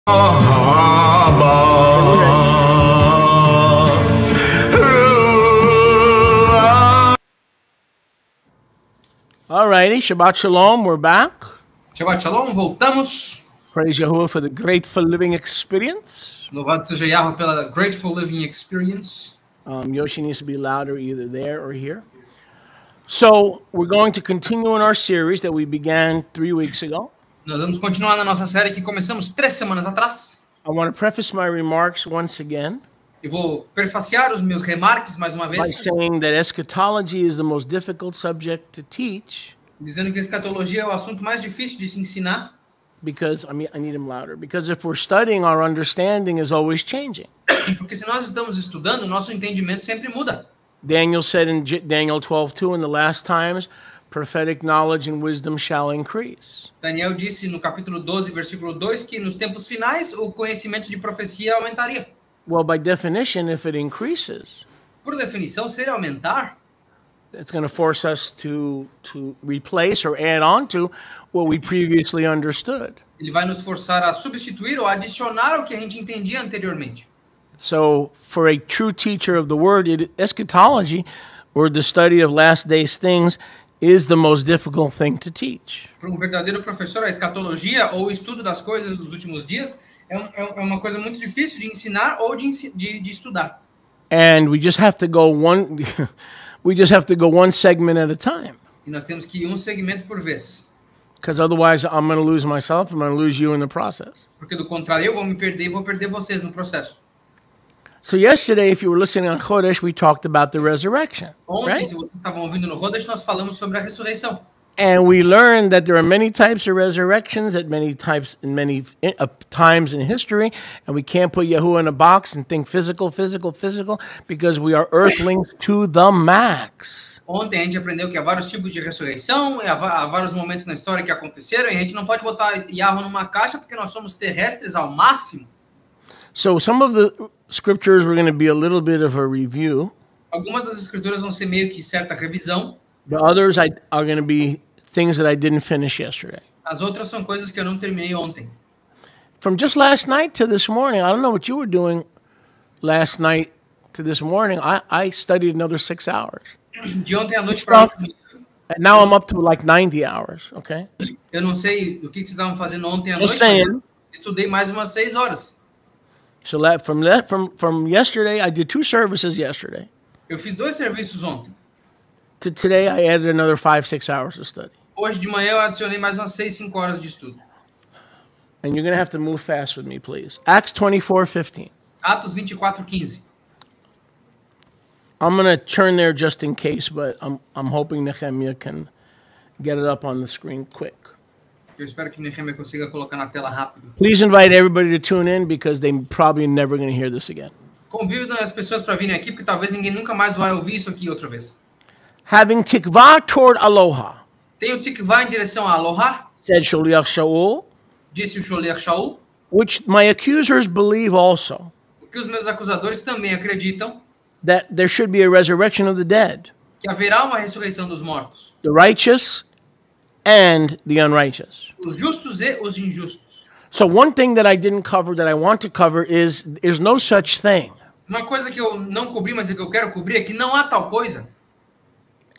Alrighty, Shabbat Shalom, we're back. Shabbat Shalom, voltamos. Praise Yahuwah for the grateful living experience. Louvado seja Yahweh pela grateful living experience. Yoshi needs to be louder either there or here. So, we're going to continue in our series that we began 3 weeks ago. Nós vamos continuar na nossa série que começamos 3 semanas atrás. I want to preface my remarks once again Eu vou prefaciar os meus remarques mais uma by vez, saying that eschatology is the most difficult subject to teach dizendo que a escatologia é o assunto mais difícil de se ensinar, because, I need him louder, because if we're studying, our understanding is always changing. porque se nós estamos estudando, nosso entendimento sempre muda. Daniel said in Daniel 12:2, in the last times, prophetic knowledge and wisdom shall increase. Daniel disse no capítulo 12, versículo 2, que nos tempos finais o conhecimento de profecia aumentaria. Well, by definition, if it increases, Por definição, se ele aumentar, it's going to force us to replace or add on to what we previously understood. ele vai nos forçar a substituir ou adicionar o que a gente entendia anteriormente. So, for a true teacher of the word, eschatology, or the study of last days things, is the most difficult thing to teach. Para um verdadeiro professor, a escatologia ou o estudo das coisas dos últimos dias é uma coisa muito difícil de ensinar ou de estudar. And we just have to go one segment at a time. E nós temos que ir um segmento por vez. Because otherwise I'm going to lose myself, I'm going to lose you in the process. Porque do contrário, eu vou me perder e vou perder vocês no processo. So yesterday, if you were listening on Chodesh, we talked about the resurrection, Ontem, right? se vocês estavam ouvindo no Rodas, nós falamos sobre a ressurreição. And we learned that there are many types of resurrections at many times in history, and we can't put Yahuwah in a box and think physical, because we are earthlings to the max. Ontem a gente aprendeu que há vários tipos de ressurreição, e há vários momentos na história que aconteceram, e a gente não pode botar Yahweh numa caixa porque nós somos terrestres ao máximo. So some of the scriptures were going to be a little bit of a review. Algumas das escrituras vão ser meio que certa revisão. The others are going to be things that I didn't finish yesterday. As outras são coisas que eu não terminei ontem. From just last night to this morning, I don't know what you were doing last night to this morning. I studied another 6 hours. De ontem à noite para hoje, And now I'm up to like 90 hours, okay? eu não sei o que vocês estavam fazendo ontem à Just noite, mas saying. eu estudei mais umas 6 horas. So from yesterday, I did 2 services yesterday. Eu fiz 2 serviços ontem. To today, I added another 5-6 hours of study. Hoje de manhã eu adicionei mais umas 6-5 horas de estudo. And you're going to have to move fast with me, please. Acts 24:15. Atos 24:15. I'm going to turn there just in case, but I'm hoping Nehemiah can get it up on the screen quick. Eu espero que Nehemia consiga colocar na tela rápido. Please invite everybody to tune in because they're probably never going to hear this again. Convido as pessoas para virem aqui, porque talvez ninguém nunca mais vai ouvir isso aqui outra vez. Having tikvah toward aloha, Tem o tikvah em direção a Aloha, said Sholiach Shaul, disse o Sholiach Shaul, which my accusers believe also, o que os meus acusadores também acreditam, that there should be a resurrection of the dead, que haverá uma ressurreição dos mortos, the righteous and the unrighteous. os justos e os injustos. So one thing that I didn't cover that I want to cover is there's no such thing Uma coisa que eu não cobri, mas que eu quero cobrir, é que não há tal coisa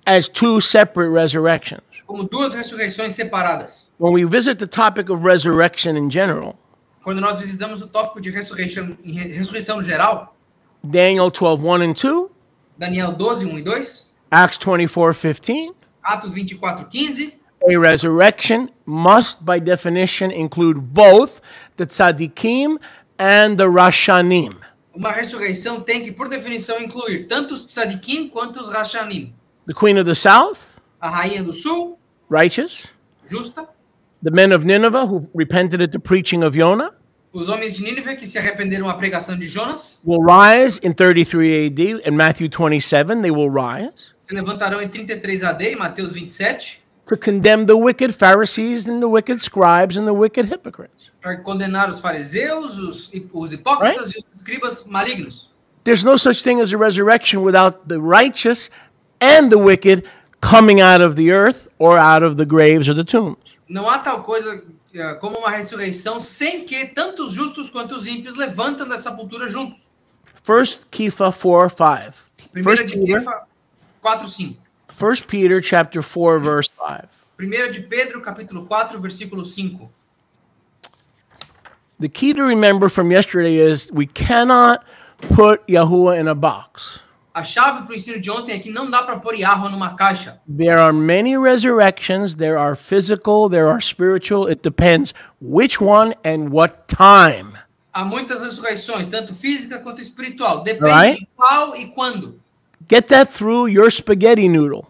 as 2 separate resurrections. como 2 ressurreições separadas. When we visit the topic of resurrection in general, Quando nós visitamos o tópico de ressurreição no geral, Daniel 12:1 and 2, Daniel 12, 1 e 2, Acts 24:15, Atos 24:15, a resurrection must by definition include both the tzaddikim and the rashanim. uma ressurreição tem que, por definição, incluir tanto os tzadikim quanto os rashanim. The queen of the south, A rainha do sul, righteous, justa, the men of Nineveh who repented at the preaching of Jonah os homens de Nínive que se arrependeram à pregação de Jonas, will rise in 33 AD. In Matthew 27, they will rise se levantarão em 33 AD, em Mateus 27, to condemn the wicked Pharisees and the wicked scribes and the wicked hypocrites. para condenar os fariseus, os hipócritas e os escribas malignos. There's no such thing as a resurrection without the righteous and the wicked coming out of the earth or out of the graves or the tombs. Não há tal coisa como uma ressurreição sem que tanto os justos quanto os ímpios levantam da sepultura juntos. 1 Kepha 4:5. 1 de Kefa 4:5. 1 Peter chapter 4 verse 5. 1 de Pedro capítulo 4 versículo 5. The key to remember from yesterday is we cannot put Yahuwah in a box. A chave para o ensino de ontem é que não dá para pôr Yahweh numa caixa. There are many resurrections. There are physical, there are spiritual. It depends which one and what time. Há muitas ressurreições, tanto física quanto espiritual. Depende Right. de qual e quando. Get that through your spaghetti noodle.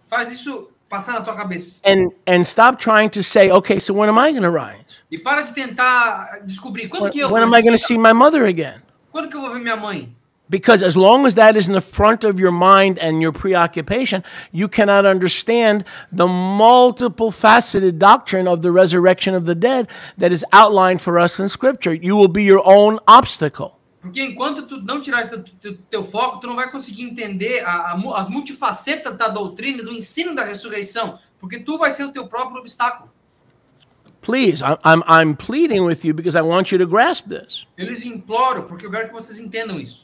Faz isso passar na tua cabeça. And stop trying to say, okay, so when am I going to rise? E para de tentar descobrir quando que eu When am I going to see my mother again? Quando que eu vou ver minha mãe? Because as long as that is in the front of your mind and your preoccupation, you cannot understand the multiple faceted doctrine of the resurrection of the dead that is outlined for us in Scripture. You will be your own obstacle. Porque enquanto tu não tirar isso do teu foco, tu não vai conseguir entender as multifacetas da doutrina e do ensino da ressurreição, porque tu vai ser o teu próprio obstáculo. Please, I'm pleading with you because I want you to grasp this. Eu lhes imploro, porque eu quero que vocês entendam isso.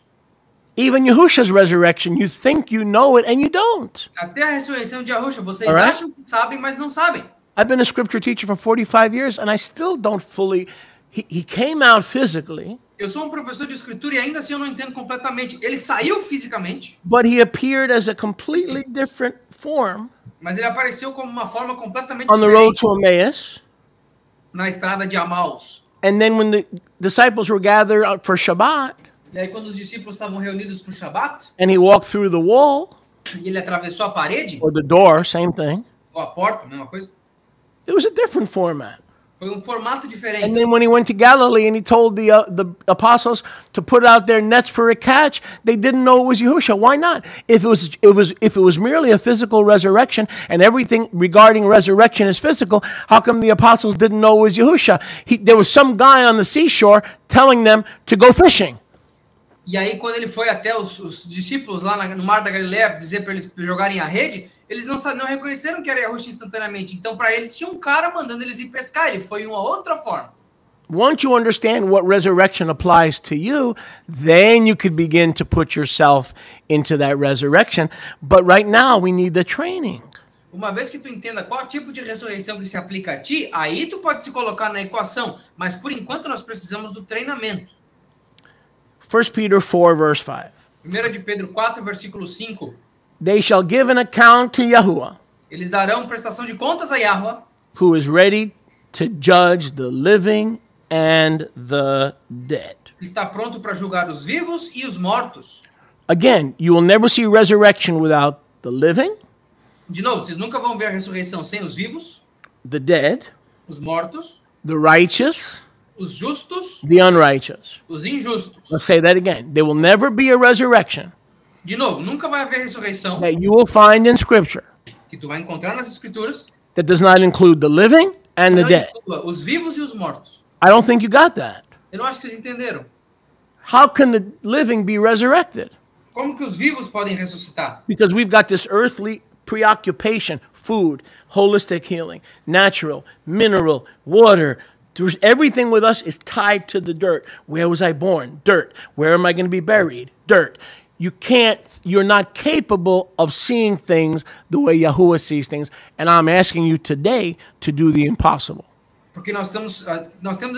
Even Yahusha's resurrection, you think you know it and you don't. Até a ressurreição de Yahusha, vocês Alright. acham que sabem, mas não sabem. I've been a scripture teacher for 45 years and I still don't fully. He came out physically, Eu sou um professor de escritura e ainda assim eu não entendo completamente. Ele saiu fisicamente, but he appeared as a completely different form mas ele apareceu como uma forma completamente on the road diferente to Emmaus. na estrada de Amaus. And then when the disciples were gathered out for Shabbat E aí quando os discípulos estavam reunidos para o Shabat, and he walked through the wall e ele atravessou a parede, or the door, same thing, ou a porta, mesma coisa, it was a different format. foi um formato And diferente. then when he went to Galilee and he told the apostles to put out their nets for a catch, they didn't know it was Yahushua. Why not? If it was merely a physical resurrection and everything regarding resurrection is physical, how come the apostles didn't know it was Yahushua? There was some guy on the seashore telling them to go fishing. E aí quando ele foi até os discípulos lá no Mar da Galileia dizer para eles jogarem a rede, eles não reconheceram que era Yahushua instantaneamente. Então para eles tinha um cara mandando eles ir pescar. Ele foi uma outra forma. Once you understand what resurrection applies to you, then you could begin to put yourself into that resurrection. But right now, we need the training. Uma vez que tu entenda qual tipo de ressurreição que se aplica a ti, aí tu pode se colocar na equação. Mas por enquanto nós precisamos do treinamento. 1 Peter 4, verse 5. 1 de Pedro 4, versículo 5. They shall give an account to Yahuwah, Eles darão prestação de contas a Yahweh, who is ready to judge the living and the dead. que está pronto para julgar os vivos e os mortos. Again, you will never see resurrection without the living, De novo, vocês nunca vão ver a ressurreição sem os vivos, the dead, os mortos, the righteous, os justos, the unrighteous. os injustos. Let's say that again. There will never be a resurrection De novo, nunca vai haver ressurreição that you will find in Scripture que tu vai encontrar nas escrituras that does not include the living and the não dead. inclua os vivos e os mortos. I don't think you got that. Eu não acho que vocês entenderam. How can the living be resurrected? Como que os vivos podem ressuscitar? Because we've got this earthly preoccupation, food, holistic healing, natural, mineral, water. Everything with us is tied to the dirt. Where was I born? Dirt. Where am I going to be buried? Dirt. You're not capable of seeing things the way Yahuwah sees things. And I'm asking you today to do the impossible. Porque nós temos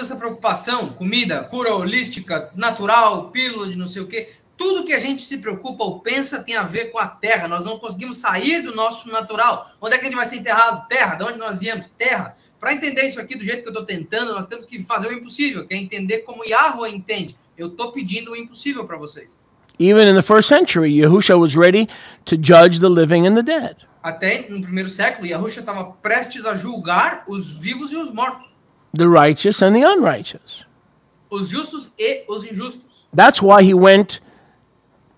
essa preocupação, comida, cura holística, natural, pílula de não sei o quê. Tudo que a gente se preocupa ou pensa tem a ver com a terra. Nós não conseguimos sair do nosso natural. Onde é que a gente vai ser enterrado? Terra. De onde nós viemos? Terra. Para entender isso aqui do jeito que eu estou tentando, nós temos que fazer o impossível, que é entender como Yahweh entende. Eu estou pedindo o impossível para vocês. Even in the first century, Yahushua was ready to judge the living and the dead. Até no primeiro século, Yahushua estava prestes a julgar os vivos e os mortos. The righteous and the unrighteous. Os justos e os injustos. That's why he went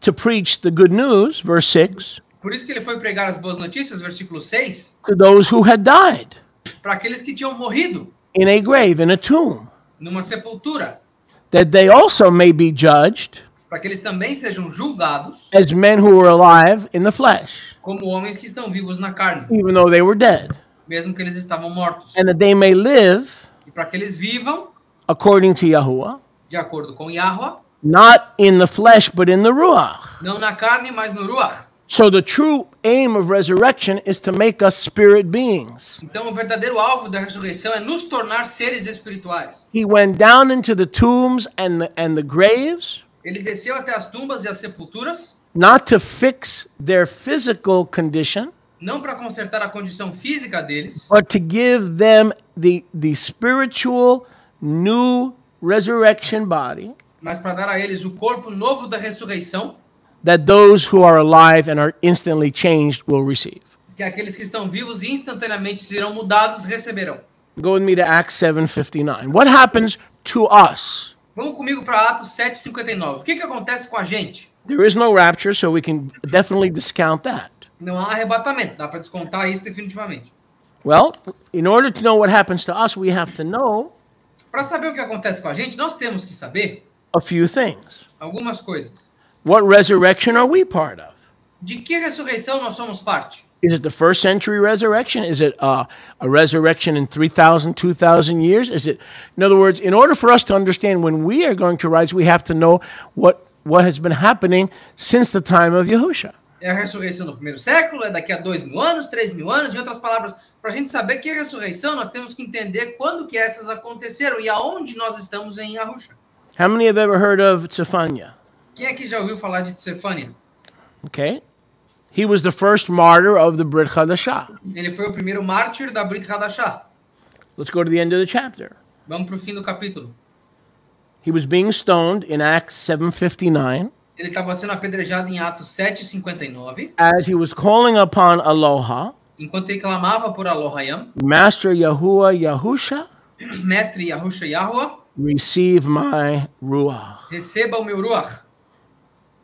to preach the good news, verse 6, Por isso que ele foi pregar as boas notícias, versículo 6, to those who had died para aqueles que tinham morrido in a grave, in a tomb, numa sepultura, that they also may be judged para que eles também sejam julgados as men who were alive in the flesh, como homens que estão vivos na carne, even though they were dead, mesmo que eles estavam mortos, and that they may live e para que eles vivam according to Yahuwah, de acordo com Yahweh, not in the flesh, but in the Ruach. não na carne, mas no Ruach. So the true aim of resurrection is to make us spirit beings. Então, o verdadeiro alvo da ressurreição é nos tornar seres espirituais. He went down into the tombs and the graves, Ele desceu até as tumbas e as sepulturas, not to fix their physical condition, não para consertar a condição física deles, but to give them the spiritual new resurrection body mas para dar a eles o corpo novo da ressurreição, that those who are alive and are instantly changed will receive. que aqueles que estão vivos e instantaneamente serão mudados receberão. Go with me to Acts 7:59. What happens to us? Vamos comigo para Atos 7:59. O que acontece com a gente? There is no rapture, so we can definitely discount that. Não há arrebatamento, dá para descontar isso definitivamente. Well, in order to know what happens to us, we have to know Para saber o que acontece com a gente, nós temos que saber a few things. algumas coisas. What resurrection are we part of? De que ressurreição nós somos parte? Is it the first century resurrection? Is it a resurrection in 3,000, 2,000 years? Is it, in other words, in order for us to understand when we are going to rise, we have to know what has been happening since the time of Yahusha. É a ressurreição do primeiro século? É daqui a 2.000 anos, 3.000 anos? Em outras palavras, para a gente saber que é ressurreição, nós temos que entender quando que essas aconteceram e aonde nós estamos em Yahusha. How many have ever heard of Tzefania? Quem aqui já ouviu falar de Tsefania? Okay. He was the first martyr of the Brit Chadashah. Ele foi o primeiro mártir da Brit Hadashah. Let's go to the end of the chapter. Vamos para o fim do capítulo. He was being stoned in Acts 7:59 Ele estava sendo apedrejado em Atos 7:59, as he was calling upon Aloha, enquanto ele clamava por Elohim, Master Yahuwah Yahusha, Mestre Yahusha Yahweh, receive my Ruach. receba o meu Ruach.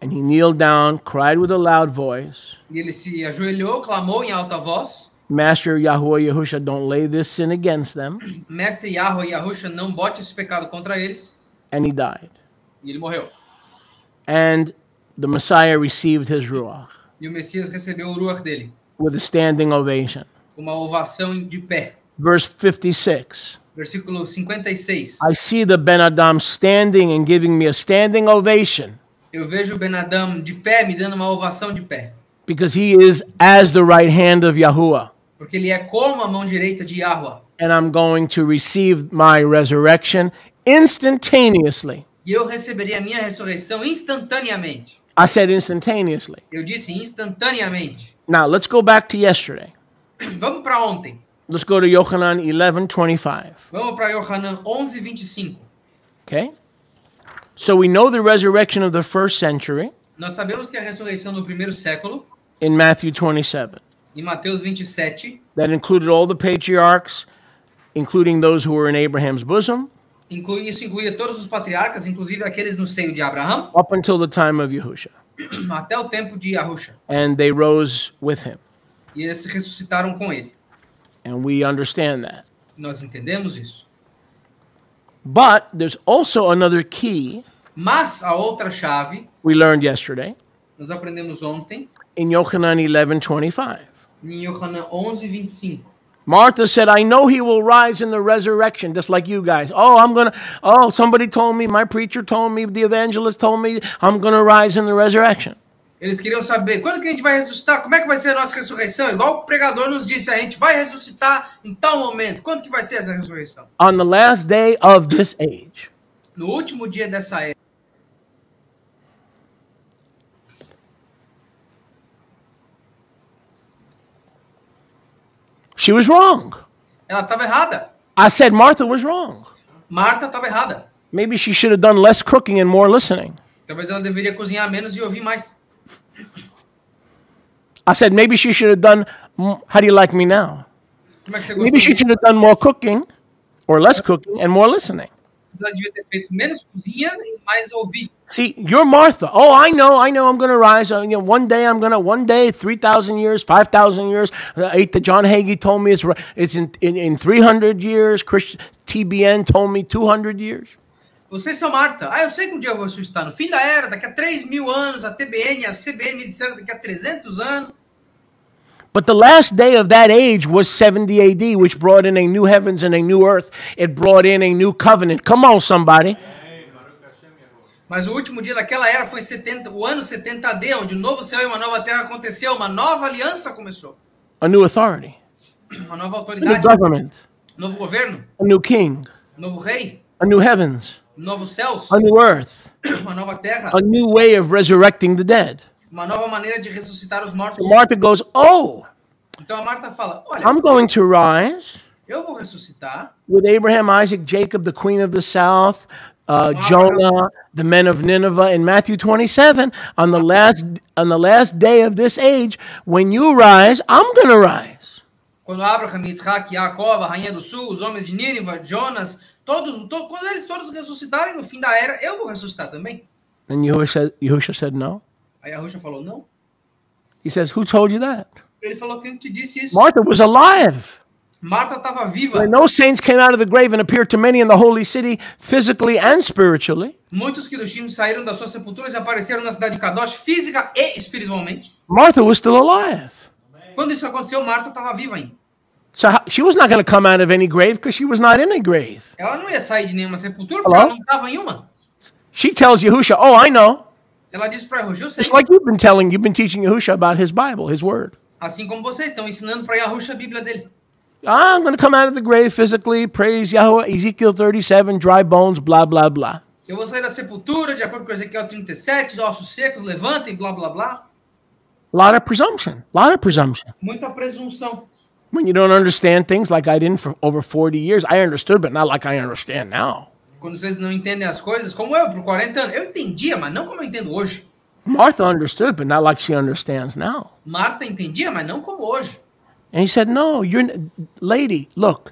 And he kneeled down, cried with a loud voice, E ele se ajoelhou, clamou em alta voz, Master Yahuwah Yahusha, don't lay this sin against them. Mestre Yahweh Yahusha, não bote esse pecado contra eles. And he died. E ele morreu. And the Messiah received his Ruach E o Messias recebeu o Ruach dele, with a standing ovation. uma ovação de pé. Verse 56. Versículo 56. I see the Ben Adam standing and giving me a standing ovation Eu vejo o Ben Adam de pé, me dando uma ovação de pé. because he is as the right hand of Yahuwah. Porque ele é como a mão direita de Yahweh. And I'm going to receive my resurrection instantaneously. E eu receberia a minha ressurreição instantaneamente. I said instantaneously. Eu disse instantaneamente. Now, let's go back to yesterday. Vamos para ontem. Let's go to Yochanan 11:25. Vamos para Yohanan 11:25. Okay? So we know the resurrection of the first century Nós sabemos que a ressurreição do primeiro século, in Matthew 27. em Mateus 27, That included all the patriarchs, including those who were in Abraham's bosom, isso incluía todos os patriarcas, inclusive aqueles no seio de Abraão, up until the time of Yahusha. até o tempo de Yahusha. And they rose with him. E eles ressuscitaram com ele. And we understand that. Nós entendemos isso. But there's also another key Mas a outra chave, we learned yesterday nós aprendemos ontem, in Yochanan 11:25. em Yohanan 11:25. Martha said, I know he will rise in the resurrection, just like you guys. Somebody told me, my preacher told me, the evangelist told me, I'm going to rise in the resurrection. Eles queriam saber, quando que a gente vai ressuscitar? Como é que vai ser a nossa ressurreição? Igual o pregador nos disse, a gente vai ressuscitar em tal momento. Quando que vai ser essa ressurreição? On the last day of this age. No último dia dessa era. She was wrong. Ela estava errada. I said Martha was wrong. Marta estava errada. Maybe she should have done less cooking and more listening. Talvez ela deveria cozinhar menos e ouvir mais. I said maybe she should have done, how do you like me now? Como é que você Maybe she gostou? should have done more cooking or less cooking and more listening. Ela devia ter feito menos cozinha e mais ouvir. See, you're Martha. Oh, I know, I'm going to rise. One day, 3,000 years, 5,000 years. John Hagee told me it's in 300 years. TBN told me 200 years. Vocês são Marta. Eu sei que um dia eu vou ressuscitar. No fim da era, daqui a 3.000 anos, a TBN, a CBN me disseram daqui a 300 anos. But the last day of that age was 70 AD, which brought in a new heavens and a new earth. It brought in a new covenant. Come on, somebody. Mas o último dia daquela era foi o ano 70 AD, onde um novo céu e uma nova terra aconteceu, uma nova aliança começou. A new authority. Uma nova A new autoridade, government. novo governo, A new king. novo rei, A new heavens. novos céus, A new earth. uma nova terra, A new way of resurrecting the dead. uma nova maneira de ressuscitar os mortos. So Martha goes, oh, Então a Marta fala, olha, I'm going to rise eu vou ressuscitar with Abraham, Isaac, Jacob, the queen of the south, Jonah, the men of Nineveh in Matthew 27. On the last day of this age, when you rise, I'm going to rise. quando Abraham, Isaac, Jacó, a rainha do sul, os homens de Nínive, Jonas, quando eles todos ressuscitarem no fim da era, eu vou ressuscitar também. And Yahusha said no. Aí a Ruxa falou, não. He says, who told you that? Ele falou, quem te disse isso? Martha was alive. Marta estava viva. When those saints came out of the grave and appeared to many in the holy city, physically and spiritually, Muitos que dos times saíram das suas sepulturas e apareceram na cidade de Kadosh, física e espiritualmente. Martha was still alive. Quando isso aconteceu, Marta estava viva ainda. So she was not going to come out of any grave because she was not in a grave. Ela não ia sair de nenhuma sepultura porque Hello? ela não estava em uma. She tells Yahusha, oh, I know. Ela disse para Yahusha, eu sei. Just like you've been teaching Yahusha about his Bible, his word. Assim como vocês estão ensinando para Yahusha a Bíblia dele. I'm going to come out of the grave physically, praise Yahweh, Ezekiel 37, dry bones, blah, blah, blah. Eu vou sair da sepultura, de acordo com Ezequiel 37, ossos secos, levantem, blá, blá, blá. Lot of presumption. Muita presunção. When you don't understand things like I didn't for over 40 years, I understood, but not like I understand now. Quando vocês não entendem as coisas, como eu, por 40 anos. Eu entendia, mas não como eu entendo hoje. Martha understood, but not like she understands now. Marta entendia, mas não como hoje. And he said, no, lady, look,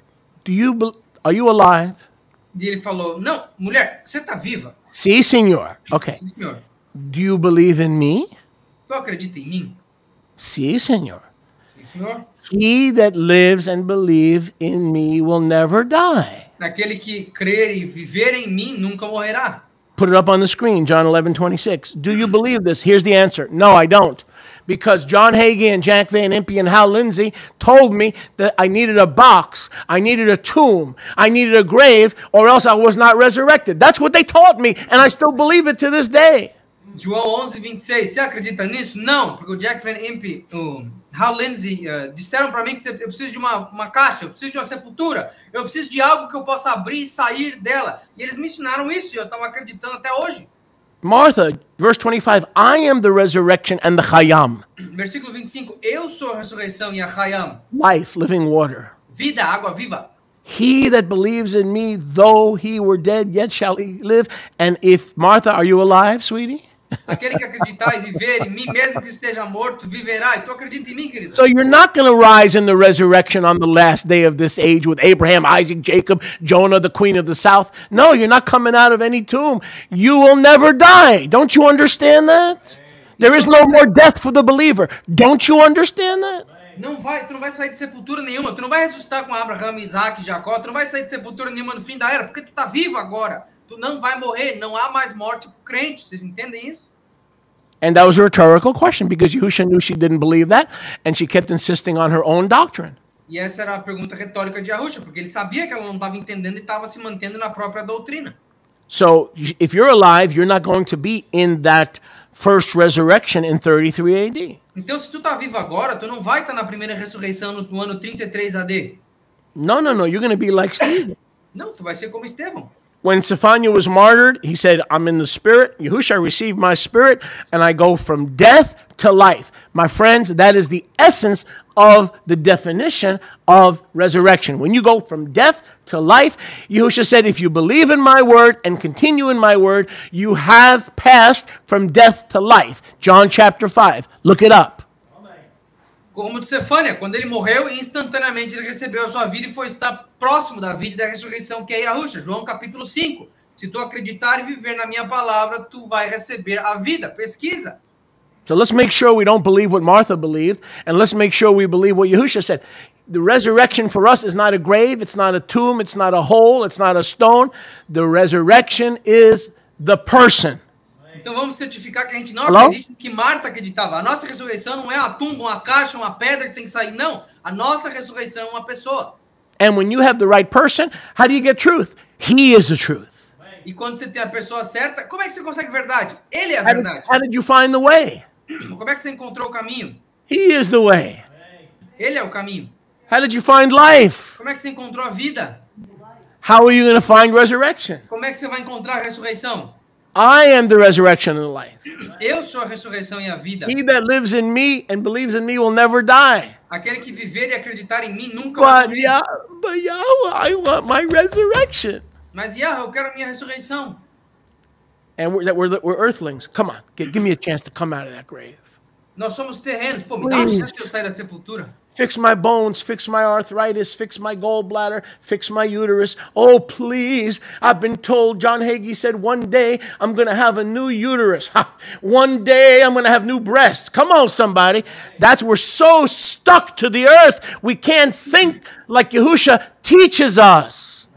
are you alive? E ele falou, não, mulher, você está viva? Sí, senor. Okay. Sim, senhor. Do you believe in me? Tu acredita em mim? Sí, senor. Sim, senhor. He that lives and believes in me will never die. Aquele que crer e viver em mim nunca morrerá. Put it up on the screen, John 11:26. Do you believe this? Here's the answer. No, I don't. Because John Hagee and Jack Van Impe and Hal Lindsey told me that I needed a box, I needed a tomb, I needed a grave, or else I was not resurrected. That's what they taught me, and I still believe it to this day. João 11:26. Você acredita nisso? Não, porque o Jack Van Impe, o Hal Lindsey disseram para mim que eu preciso de uma caixa, eu preciso de uma sepultura, eu preciso de algo que eu possa abrir e sair dela. E eles me ensinaram isso e eu estava acreditando até hoje. Martha, verse 25, I am the resurrection and the chayam. Versículo 25. Eu sou a ressurreição e a chayam. Life, living water. Vida, água viva. He that believes in me, though he were dead, yet shall he live. And if, Martha, are you alive, sweetie? Aquele que acreditar e viver em mim, mesmo que esteja morto, viverá. E tu acredita em mim, querido? So you're not going to rise in the resurrection on the last day of this age with Abraham, Isaac, Jacob, Jonah, the queen of the south. No, you're not coming out of any tomb. You will never die. Don't you understand that? There is no more death for the believer. Don't you understand that? Tu não vai sair de sepultura nenhuma. Tu não vai ressuscitar com Abraão, Isaac e Jacó. Tu não vai sair de sepultura nenhuma no fim da era, porque tu tá vivo agora. Tu não vai morrer. Não há mais morte pro crente. Vocês entendem isso? And that was a rhetorical question because Yahusha knew she didn't believe that, and she kept insisting on her own doctrine. E essa era a pergunta retórica de Yahusha, porque ele sabia que ela não estava entendendo e estava se mantendo na própria doutrina. So if you're alive, you're not going to be in that first resurrection in 33 AD. Então, se tu tá vivo agora, tu não vai estar na primeira ressurreição no ano 33 AD. No. You're going to be like Stephen. Não, tu vai ser como Estevão. When Stephania was martyred, he said, I'm in the spirit. Yahusha received my spirit, and I go from death to life. My friends, that is the essence of the definition of resurrection. When you go from death to life, Yahusha said, if you believe in my word and continue in my word, you have passed from death to life. John chapter 5. Look it up. Como de Cefânia, quando ele morreu, instantaneamente ele recebeu a sua vida e foi estar próximo da vida e da ressurreição, que é Yahusha. João capítulo 5. Se tu acreditar e viver na minha palavra, tu vai receber a vida. Pesquisa. So let's make sure we don't believe what Martha believed, and let's make sure we believe what Yahusha said. The resurrection for us is not a grave, it's not a tomb, it's not a hole, it's not a stone. The resurrection is the person. Então vamos certificar que a gente não Hello? acredita no que Marta acreditava. A nossa ressurreição não é a tumba, uma caixa, uma pedra que tem que sair. Não. A nossa ressurreição é uma pessoa. And when you have the right person, how do you get truth? He is the truth. E quando você tem a pessoa certa, como é que você consegue verdade? Ele é a How did, verdade. how did you find the way? Como é que você encontrou o caminho? He is the way. Ele é o caminho. How did you find life? Como é que você encontrou a vida? How are you going to find resurrection? Como é que você vai encontrar a ressurreição? I am the resurrection and the life. Eu sou a ressurreição e a vida. He that lives in me and believes in me will never die. Aquele que viver e acreditar em mim nunca vai But, morrer. but Yahweh, I want my resurrection. Mas, Yahweh, eu quero a minha ressurreição. And we're earthlings. Come on, give me a chance to come out of that grave. Nós somos terrenos. Pô, me dá uma Please. chance de eu sair da sepultura. Fix my bones, fix my arthritis, fix my gallbladder, fix my uterus. Oh, please. I've been told, John Hagee said, one day I'm going to have a new uterus. One day I'm going to have new breasts. Come on, somebody. We're so stuck to the earth. We can't think like Yahusha teaches us.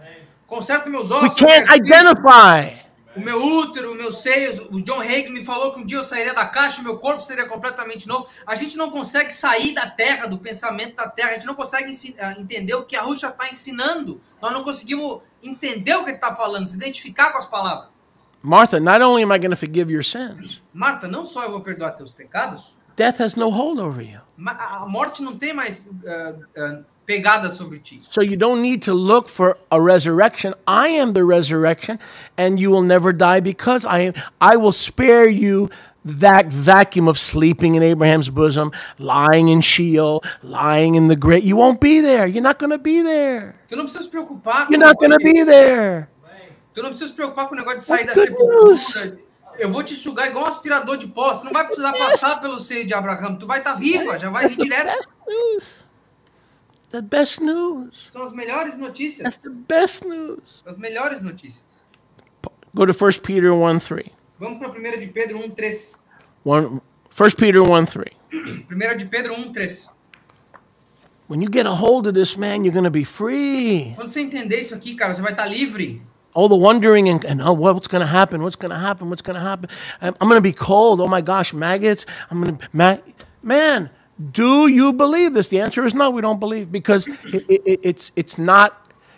Conserta meus We ossos. can't né? identify. O meu útero, os meus seios. O John Hagee me falou que um dia eu sairia da caixa e meu corpo seria completamente novo. A gente não consegue sair da terra, do pensamento da terra. A gente não consegue entender o que a Yahusha está ensinando. Nós não conseguimos entender o que ele está falando, se identificar com as palavras. Martha, not only am I going to forgive your sins, Marta, não só eu vou perdoar teus pecados, death has no hold over you. a morte não tem mais pegada sobre ti. So you don't need to look for a resurrection. I am the resurrection, and you will never die because I will spare you that vacuum of sleeping in Abraham's bosom, lying in Sheol, lying in the grave. You won't be there. You're not going to be there. Tu não precisa se preocupar You're not going to be there. Tu não precisa se preocupar com o negócio de sair da That's good sepultura. Eu vou te sugar igual um aspirador de pó. Tu não vai precisar passar pelo seio de Abraão. Tu vai estar viva, já vai That's vir the direto. best news. The best news. São as melhores notícias. That's the best news. As melhores notícias. Go to 1 Peter 1:3. Vamos para 1 de Pedro 1:3. 1 Peter 1:3. 1 de Pedro 1:3. When you get a hold of this, man, you're going to be free. Quando você entender isso aqui, cara, você vai estar livre. All the wondering and oh, what's going to happen? What's going to happen? What's going to happen? I'm going to be cold. Oh my gosh, maggots. I'm going to man. Do you believe this? The answer is no. We don't believe because it's not.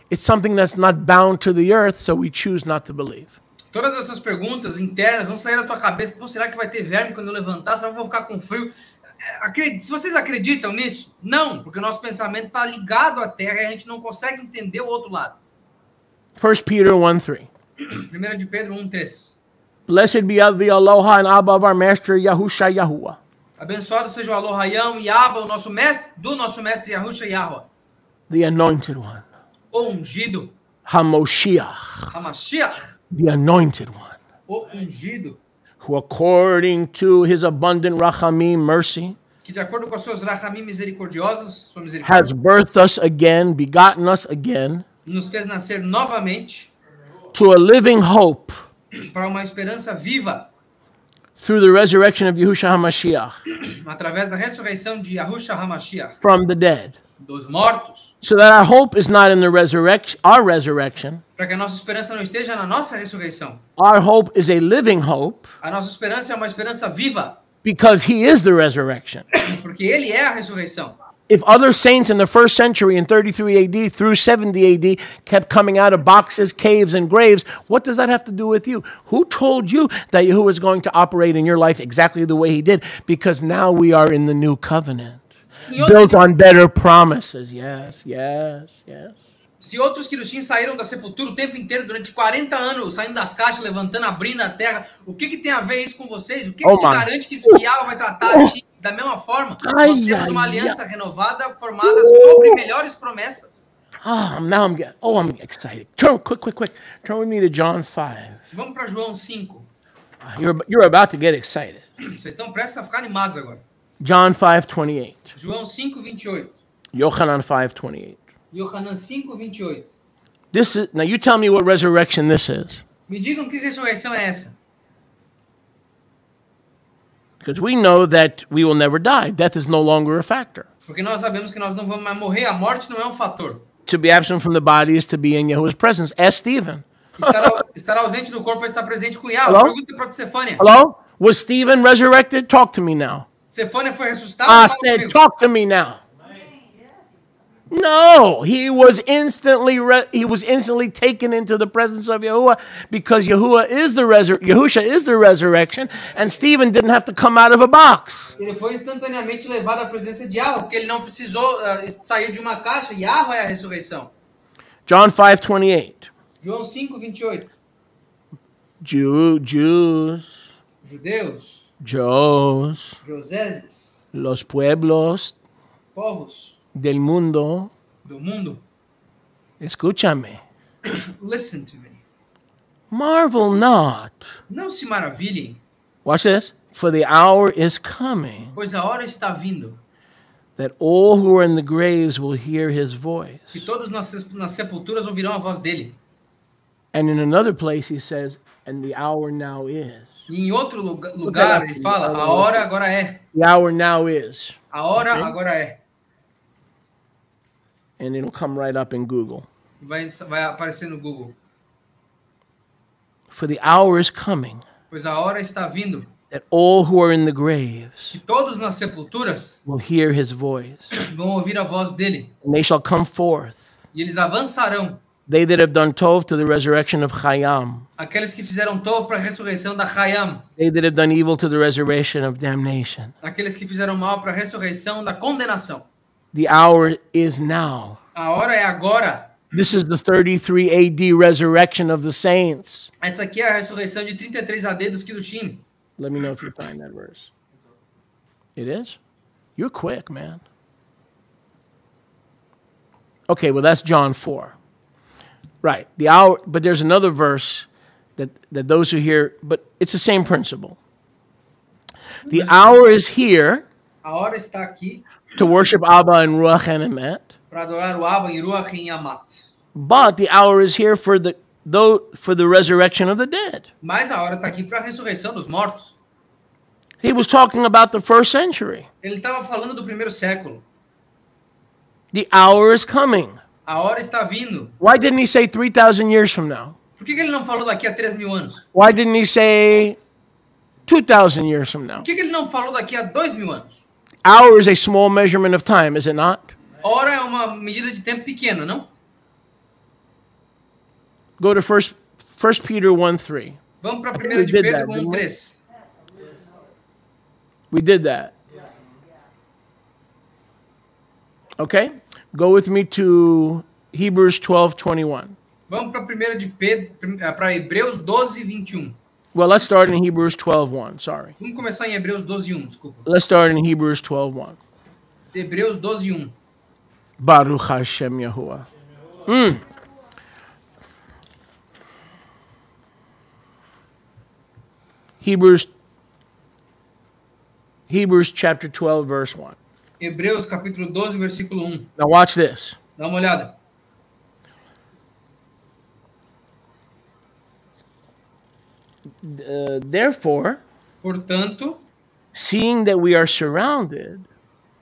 It's something that's not bound to the earth, so we choose not to believe. Todas essas perguntas internas vão sair da tua cabeça. Pô, será que vai ter verme quando eu levantar? Será que eu vou ficar com frio? Se vocês acreditam nisso, não, porque o nosso pensamento está ligado à terra e a gente não consegue entender o outro lado. 1 Peter 1:3. 1 de Pedro 1:3. Blessed be the Aloha and Abba of our Master Yahusha Yahuwah. Abençoado seja o Alohayam e Abba, o nosso mestre, do nosso mestre Yahusha Yahweh. The Anointed One. O ungido. HaMoshiach. HaMashiach. The Anointed One. O ungido. Who according to his abundant rachamim, mercy, Que de acordo com as suas rachamim misericordiosos, sua has misericórdia, birthed us again, begotten us again, nos fez nascer novamente to a living hope para uma esperança viva through the resurrection of Yahushua HaMashiach através da ressurreição de Yahusha HaMashiach from the dead. dos mortos, So that our hope is not in the resurrection, our resurrection. para que a nossa esperança não esteja na nossa ressurreição. Our hope is a living hope A nossa esperança é uma esperança viva, because he is the resurrection. porque ele é a ressurreição. If other saints in the first century in 33 AD through 70 AD kept coming out of boxes, caves, and graves, what does that have to do with you? Who told you that Yahuwah is going to operate in your life exactly the way he did? Because now we are in the new covenant, built on better promises. Yes, yes, yes. Se outros Kirushim saíram da sepultura o tempo inteiro, durante 40 anos, saindo das caixas, levantando, abrindo a terra, o que tem a ver isso com vocês? O que te garante que esse Yahweh vai tratar a ti da mesma forma? Nós temos uma aliança renovada, formada sobre melhores promessas. I'm excited. Quick. Turn with me to John 5. Vamos para João 5. You're about to get excited. Vocês estão prestes a ficar animados agora. John 5:28. João 5:28. Yochanan 5:28. Yohanan 5:28. Now you tell me what resurrection this is. Me digam que ressurreição é essa? Because we know that we will never die. Death is no longer a factor. Porque nós sabemos que nós não vamos mais morrer. A morte não é um fator. To be absent from the body is to be in Yahuwah's presence. Ask Stephen. Estar ausente do corpo é estar presente com Yahweh. Hello? Pergunta para Stefânia. Hello? Was Stephen resurrected? Talk to me now. Stefânia foi ressuscitada? I Fala said, comigo. talk to me now. No, he was instantly taken into the presence of Yahuwah because Yahusha is the resurrection, and Stephen didn't have to come out of a box. Ele foi instantaneamente levado à presença de Yahweh, porque ele não precisou sair de uma caixa. Yahweh é a ressurreição. John 5:28. João 5:28. Jews, Judeus, Joséses, los pueblos povos del mundo, do mundo, escúchame. listen to me. Marvel not. Não se maravilhem, Watch this. For the hour is coming pois a hora está vindo, that all who are in the graves will hear his voice. que todos nas sepulturas ouvirão a voz dele. And in another place he says, and the hour now is. E em outro lugar ele fala, a hora agora é. The hour now is. A hora Okay. agora é. And it'll come right up in Google. Vai aparecer no Google. For the hour is coming Pois a hora está vindo, that all who are in the graves que todos nas sepulturas will hear his voice. vão ouvir a voz dele. And they shall come forth, E eles avançarão. they that have done tov to the resurrection of Chayam, Aqueles que fizeram tov para a ressurreição da Chayam. they that have done evil to the resurrection of damnation. Aqueles que fizeram mal para a ressurreição da condenação. The hour is now. A hora é agora. This is the 33 AD resurrection of the saints. Essa aqui é a ressurreição de 33 AD dos Kiddushin. Let me know if you find that verse. It is? You're quick, man. Okay, well, that's John 4. Right. The hour, but there's another verse that those who hear, but it's the same principle. The hour is here A hora está aqui to worship Abba and Ruach and Emet, para adorar o Abba em Ruach e em Amat. but the hour is here for the resurrection of the dead. Mas a hora está aqui para a ressurreição dos mortos. He was talking about the first century. Ele estava falando do primeiro século. The hour is coming. A hora está vindo. Why didn't he say 3,000 years from now? Por que ele não falou daqui a 3.000 anos? Why didn't he say 2,000 years from now? Por que ele não falou daqui a 2.000 anos? Hour is a small measurement of time, is it not? Hora é uma medida de tempo pequena, não? Go to 1 Peter 1:3. Vamos para a we 1 de did Pedro that, didn't we? 1:3. We did that. Okay? Go with me to Hebrews 12:21. Vamos para a 1 de Pedro, para Hebreus 12:21. Well, let's start in Hebrews 12:1. Sorry. Vamos começar em Hebreus 12:1, desculpa. Let's start in Hebrews 12:1. Hebreus 12:1. Baruch Hashem Yahuwah. Hebrews chapter 12, verse 1. Hebreus capítulo 12, versículo 1. Now watch this. Dá uma olhada. Therefore, Portanto, seeing that we are surrounded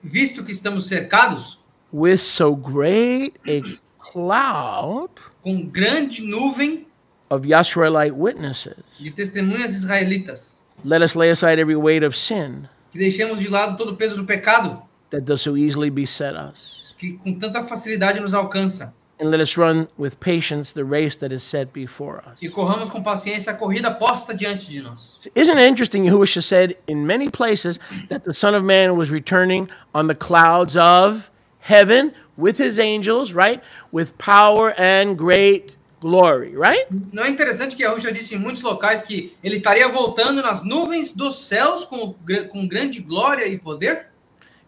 visto que estamos cercados with so great a cloud com grande nuvem of Yisraelite witnesses, de testemunhas israelitas, let us lay aside every weight of sin que deixemos de lado todo o peso do pecado, that does so easily beset us, que com tanta facilidade nos alcança, and let us run with patience the race that is set before us. e corramos com paciência a corrida posta diante de nós. Isn't it interesting? Yahushua said in many places that the Son of Man was returning on the clouds of heaven with his angels, right? With power and great glory, right? Não é interessante que Yahushua disse em muitos locais que ele estaria voltando nas nuvens dos céus com grande glória e poder?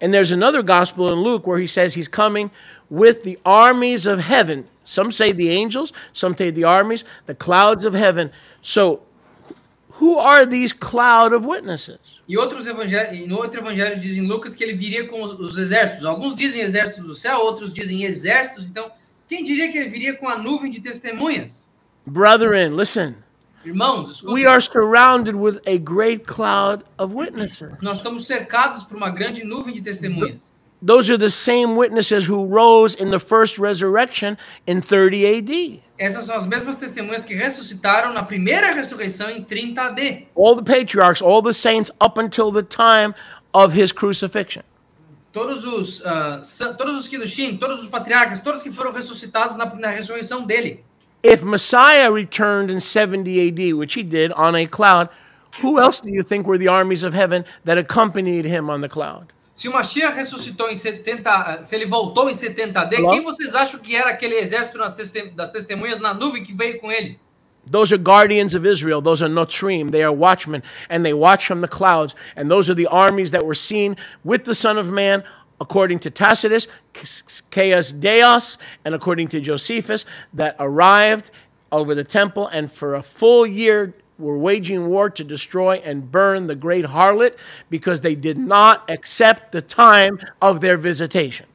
And there's another gospel in Luke where he says he's coming with the armies of heaven. Some say the angels, some say the armies, the clouds of heaven. So who are these cloud of witnesses? E no outro evangelho diz em Lucas que ele viria com os exércitos. Alguns dizem exércitos do céu, outros dizem exércitos. Então, quem diria que ele viria com a nuvem de testemunhas? Brethren, listen. Irmãos, escutem. We are surrounded with a great cloud of witnesses. Nós estamos cercados por uma grande nuvem de testemunhas. Those are the same witnesses who rose in the first resurrection in 30 AD. Essas são as mesmas testemunhas que ressuscitaram na primeira ressurreição em 30 AD. All the patriarchs, all the saints up until the time of his crucifixion. Todos os Kiddushin, todos os patriarcas, todos que foram ressuscitados na ressurreição dele. If Messiah returned in 70 AD, which he did on a cloud, who else do you think were the armies of heaven that accompanied him on the cloud? Se o Mashiach ressuscitou em 70, se ele voltou em 70 AD, Hello? quem vocês acham que era aquele exército das testemunhas na nuvem que veio com ele? Those are guardians of Israel. Those are Notrim. They are watchmen, and they watch from the clouds. And those are the armies that were seen with the Son of Man, according to Tacitus, Chaos Deos, and according to Josephus, that arrived over the temple, and for a full year were waging war to destroy and burn the great harlot because they did not accept the time of their visitation.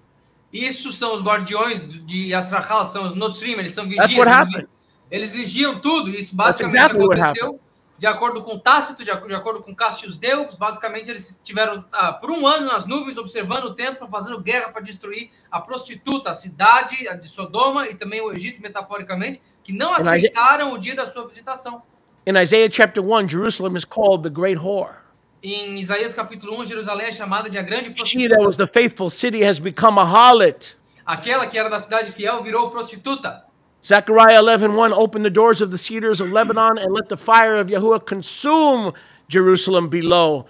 Isso são os guardiões de Astrachal, são os Notrim, eles são That's what vigias. happened. Eles vigiam tudo, isso That's basicamente exactly what aconteceu de acordo com Tácito, de acordo com Cassius Dio. Basicamente eles estiveram por um ano nas nuvens observando o templo, fazendo guerra para destruir a prostituta, a cidade de Sodoma e também o Egito, metaforicamente, que não aceitaram o dia da sua visitação. In Isaiah chapter 1, Jerusalem is called the great whore. Em Isaías capítulo 1, Jerusalém é chamada de a grande She prostituta. that was the faithful city has become a harlot. Aquela que era da cidade fiel virou prostituta. Zechariah 11:1, open the doors of the cedars of Lebanon and let the fire of Yahuwah consume Jerusalem below.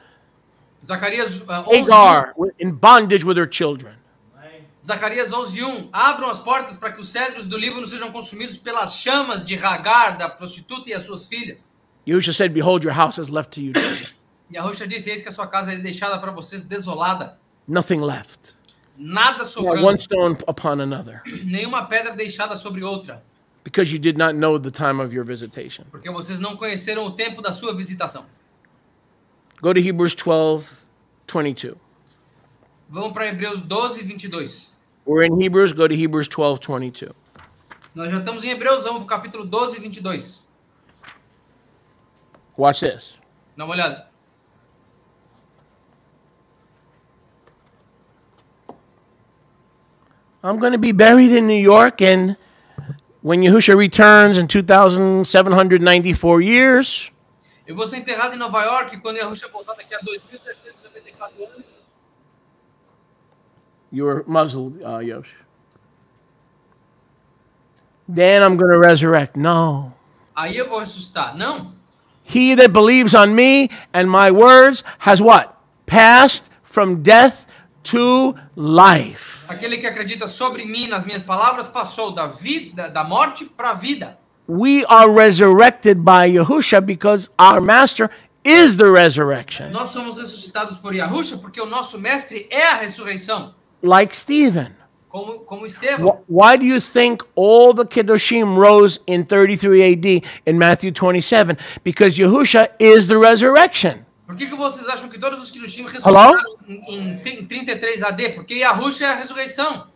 Zacarias 11:1. Hagar in bondage with her children. Zacarias 11:1. Abram as portas para que os cedros do Líbano sejam consumidos pelas chamas de Hagar, da prostituta e as suas filhas. Yahusha said, behold, your house is left to you. E a Rocha disse, eis que a sua casa é deixada para vocês desolada. Nothing left. Nada Not sobrando. one stone upon another. Nenhuma pedra deixada sobre outra. Because you did not know the time of your visitation. Porque vocês não conheceram o tempo da sua visitação. Go to Hebrews 12:22. Vamos para Hebreus 12:22. We're in Hebrews, go to Hebrews 12:22. Nós já estamos em Hebreus, vamos para o capítulo 12:22. Watch this. Dá uma olhada. I'm going to be buried in New York, and when Yahusha returns in 2,794 years, Eu vou ser enterrado em Nova York quando Yahushua voltar daqui a 2.794 anos. you were muzzled, Yosh. Then I'm going to resurrect. No. Aí eu vou ressuscitar. Não. He that believes on me and my words has what? Passed from death to life. Aquele que acredita sobre mim, nas minhas palavras, passou da morte para a vida. We are resurrected by Yahusha because our master is the resurrection. Nós somos ressuscitados por Yahushua porque o nosso mestre é a ressurreição. Like Stephen. Como Estevão. Why do you think all the Kiddushim rose in 33 AD in Matthew 27? Because Yahusha is the resurrection. Por que vocês acham que todos os Kiddushim ressuscitaram em 33 AD? Porque Yahushua é a ressurreição.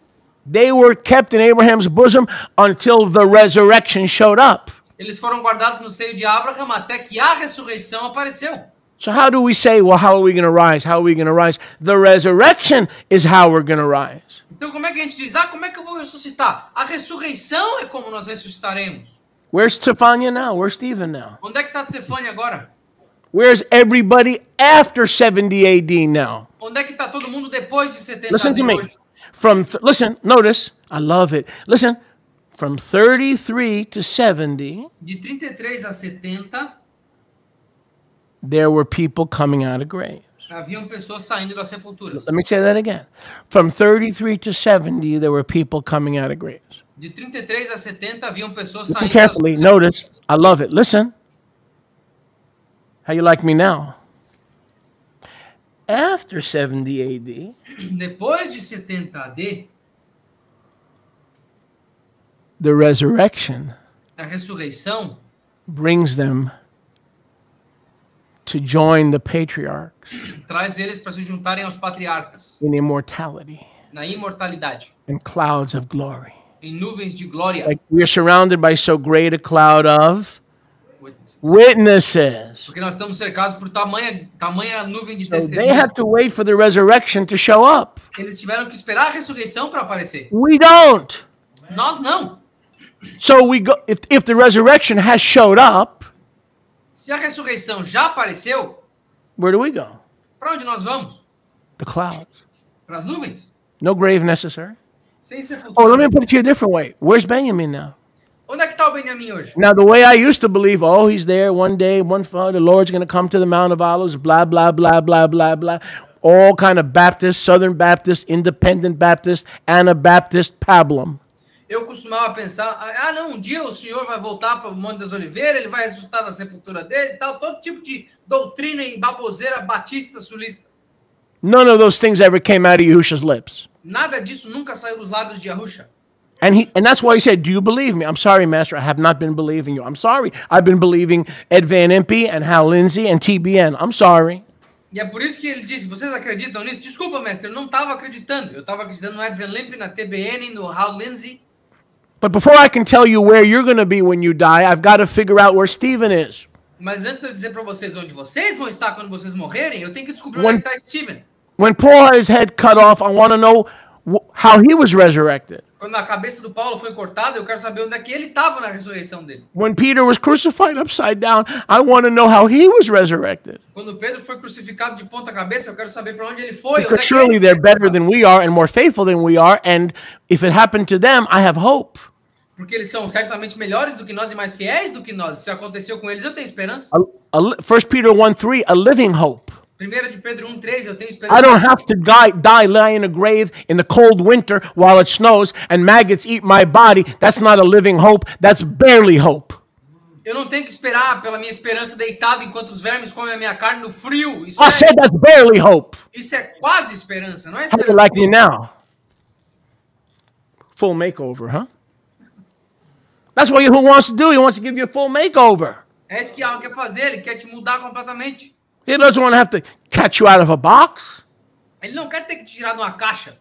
They were kept in Abraham's bosom until the resurrection showed up. Eles foram guardados no seio de Abraham até que a ressurreição apareceu. So how do we say, well, how are we going to rise? How are we going to rise? The resurrection is how we're going to rise. Então como é que a gente diz, como é que eu vou ressuscitar? A ressurreição é como nós ressuscitaremos. Where's Stephania now? Where's Stephen now? Onde é que está Stefânia agora? Where's everybody after 70 AD now? Onde é que está todo mundo depois de 70 Listen AD to me. hoje? Listen, notice, I love it. Listen, from 33 to 70, De 33 a 70, there were people coming out of graves. haviam pessoas saindo das sepulturas. Let me say that again. From 33 to 70, there were people coming out of graves. De 33 a 70, haviam pessoas Listen saindo carefully. das Notice, I love it. Listen. How you like me now? After 70 AD, Depois de 70 AD, the resurrection a ressurreição brings them to join the patriarchs traz eles para se juntarem aos patriarcas, in immortality na imortalidade, and clouds of glory. em nuvens de glória. Like we are surrounded by so great a cloud of Witnesses. Porque nós estamos cercados por tamanha nuvem de So they testemunhas. have to wait for the resurrection to show up. Eles tiveram que esperar a ressurreição para aparecer. We don't. Nós não. So we go if the resurrection has showed up, Se a ressurreição já apareceu, where do we go? para onde nós vamos? The clouds. Para as nuvens? No grave necessary. Sem sepultura. Oh, let me put it to you a different way. Where's Benjamin now? Onde é que está o Benjamim hoje? Now, the way I used to believe, oh, he's there one day, the Lord's going to come to the Mount of Olives, blah, blah, blah, blah, blah, blah. All kind of Baptist, Southern Baptist, Independent Baptist, Anabaptist pablum. Eu costumava pensar, não, um dia o Senhor vai voltar para o Monte das Oliveiras, ele vai ressuscitar da sepultura dele e tal, todo tipo de doutrina e baboseira batista, sulista. None of those things ever came out of Yahusha's lips. Nada disso nunca saiu dos lábios de Yahusha. And that's why he said, do you believe me? I'm sorry, Master, I have not been believing you. I'm sorry. I've been believing Ed Van Impe and Hal Lindsey and TBN. I'm sorry. E é por isso que ele disse, vocês acreditam nisso? Desculpa, mestre, eu não estava acreditando. Eu estava acreditando no Ed Van Impe, na TBN, no Hal Lindsey. But before I can tell you where you're going to be when you die, I've got to figure out where Stephen is. Mas antes de eu dizer para vocês onde vocês vão estar quando vocês morrerem, eu tenho que descobrir onde está Stephen. When Paul had his head cut off, I want to know how he was resurrected. Quando a cabeça do Paulo foi cortada, eu quero saber onde é que ele estava na ressurreição dele. When Peter was crucified upside down, I want to know how he was resurrected. Quando Pedro foi crucificado de ponta cabeça, eu quero saber para onde ele foi. Because surely they're better than we are and more faithful than we are, and if it happened to them, I have hope. Porque eles são certamente melhores do que nós e mais fiéis do que nós. Se aconteceu com eles, eu tenho esperança. 1 Peter 1:3, a living hope. 1 de Pedro 1:3, eu tenho I esperança. don't have to die lying in a grave in the cold winter while it snows and maggots eat my body. That's not a living hope. That's barely hope. Eu não tenho que esperar pela minha esperança deitado enquanto os vermes comem a minha carne no frio. I said that's barely hope. Isso é quase esperança, não é How do you esperança. like me now? Full makeover, huh? That's what Yahuwah wants to do. He wants to give you a full makeover. É isso que Yahweh quer fazer, ele quer te mudar completamente. He doesn't want to have to catch you out of a box. Ele não quer ter que te tirar de uma caixa.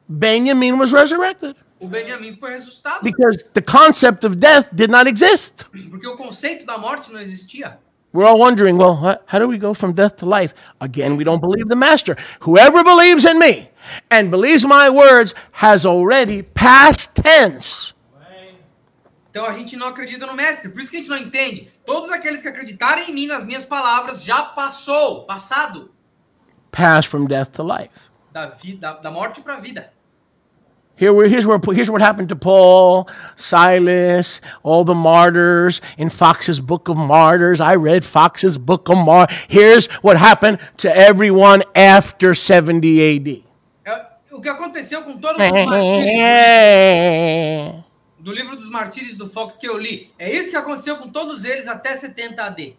Benjamin was resurrected O Benjamim foi ressuscitado. because the concept of death did not exist. Porque o conceito da morte não existia. We're all wondering, well, how do we go from death to life? Again, we don't believe the master. Whoever believes in me and believes my words has already past tense. Então a gente não acredita no mestre. Por isso que a gente não entende. Todos aqueles que acreditarem em mim, nas minhas palavras, já passou, passado. Passed from death to life. Da morte para a vida. Here's what happened to Paul, Silas, all the martyrs in Fox's Book of Martyrs. I read Fox's Book of Martyrs. Here's what happened to everyone after 70 AD. O que aconteceu com todos os martírios do livro dos martírios do Fox que eu li. É isso que aconteceu com todos eles até 70 AD.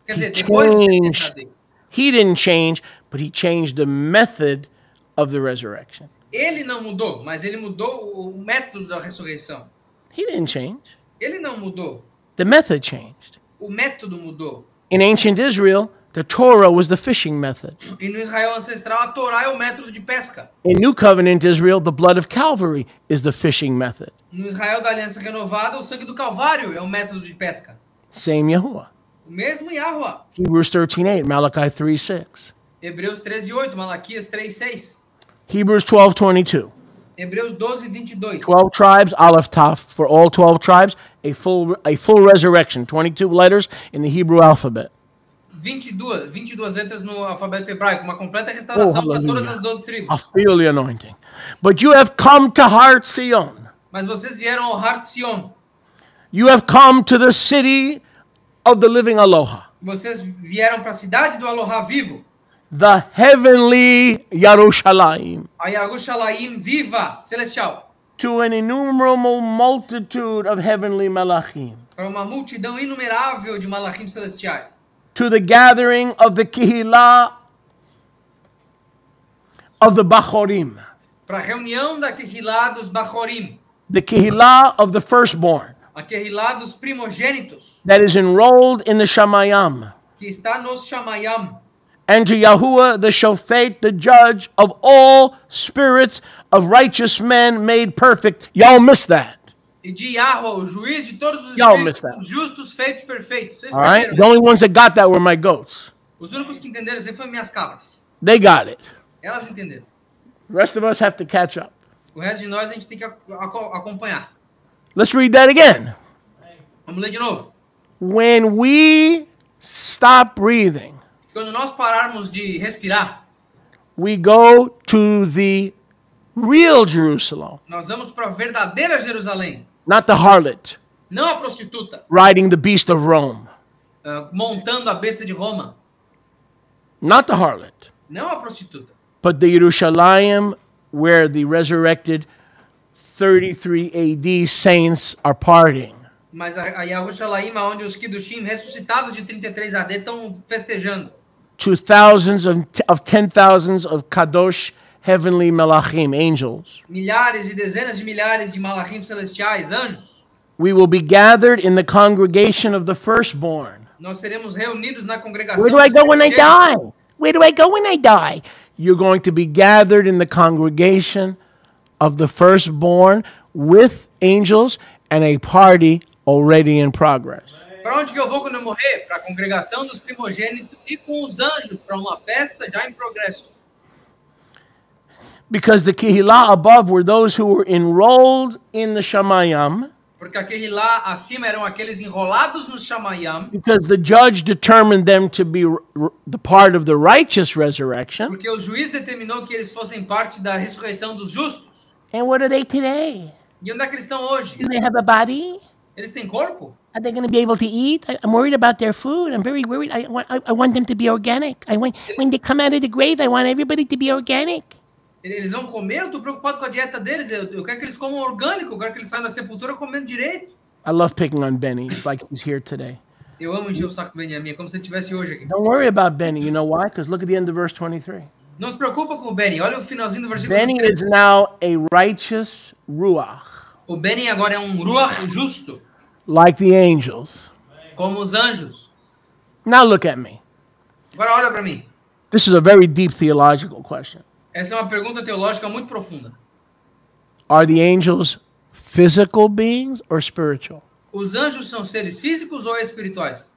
Quer dizer, depois de 70 AD. He didn't change, but he changed the method of the resurrection. Ele não mudou, mas ele mudou o método da ressurreição. He didn't change. Ele não mudou. The method changed. O método mudou. In ancient Israel, the Torah was the fishing method. E no Israel ancestral, a Torá é o método de pesca. In New Covenant Israel, the blood of Calvary is the fishing method. No Israel da Aliança Renovada, o sangue do Calvário é o método de pesca. Same Yahuwah. O mesmo Yahweh. Hebrews 13:8, Malachi 3:6. Hebreus 13:8, Malaquias 3:6. Hebrews 12:22. Hebreus 12:22. 12 tribes, Aleph Taf, for all 12 tribes, a full resurrection. 22 letters in the Hebrew alphabet. 22 letras no alfabeto hebraico, uma completa restauração para todas as 12 I tribos. feel the anointing. But you have come to Har Zion. Mas vocês vieram ao Har Sion. You have come to the city of the living Aloha, Vocês vieram para a cidade do Aloha vivo. the heavenly Yerushalayim, A Yerushalayim viva, celestial. to an innumerable multitude of heavenly malachim, Para uma multidão inumerável de malachim celestiais. to the gathering of the Kehillah of the Bachorim, Para a reunião da Kehilá dos Bachorim. the Kehillah of the firstborn, A Kehilá dos primogênitos. that is enrolled in the Shamayam, Que está nos Shamayam. and to Yahuwah the Shofet, the judge of all spirits of righteous men made perfect. Y'all missed that. E de Yahweh, o juiz de todos os Y'all missed that. espíritos justos feitos perfeitos. Vocês All right? perderam, The né? only ones that got that were my goats. Os únicos que entenderam isso aí foram minhas cabras. They got it. Elas entenderam. The rest of us have to catch up. O resto de nós a gente tem que acompanhar. Let's read that again. Vamos ler de novo. When we stop breathing, Quando nós pararmos de respirar, we go to the real Jerusalem, nós vamos para a verdadeira Jerusalém. not the harlot Não a prostituta, riding the beast of Rome. montando a besta de Roma. Not the harlot, Não a prostituta. but the Jerusalem where the resurrected 33 AD saints are partying. Mas a Yerushalayim, onde os Kiddushim ressuscitados de 33 AD estão festejando. To thousands of 10,000s of Kadosh heavenly Melachim, angels. Milhares e dezenas de milhares de malachim celestiais, anjos. We will be gathered in the congregation of the firstborn. Nós seremos reunidos na congregação. Where do I dos go when I primogênitos. die? Where do I go when I die? You're going to be gathered in the congregation of the firstborn with angels and a party already in progress. Para onde que eu vou quando eu morrer? Para a congregação dos primogênitos e com os anjos, para uma festa já em progresso. Because the Kehillah above were those who were enrolled in the Shamayam, Porque aquele lá acima eram aqueles enrolados no Shamayam, because the judge determined them to be the part of the righteous resurrection. porque o juiz determinou que eles fossem parte da ressurreição dos justos. And what are they today? E onde é que eles estão hoje? Do they have a body? Eles têm corpo? Are they going to be able to eat? I'm worried about their food. I'm very worried. I want them to be organic. When they come out of the grave, I want everybody to be organic. Eles vão comer? Eu estou preocupado com a dieta deles. Eu quero que eles comam orgânico. Eu quero que eles saiam da sepultura comendo direito. I love picking on Benny. It's like he's here today. Eu amo encher o saco do Benjamin, como se ele estivesse hoje aqui. Don't worry about Benny. You know why? Because look at the end of verse 23. Não se preocupa com o Benny. Olha o finalzinho do versículo Benny 23. is now a righteous ruach, O Benny agora é um ruach justo, like the angels. como os anjos. Now look at me. Agora olha para mim. This is a very deep theological question. Essa é uma pergunta teológica muito profunda. Are the angels physical beings or spiritual? Os anjos são seres físicos ou espirituais?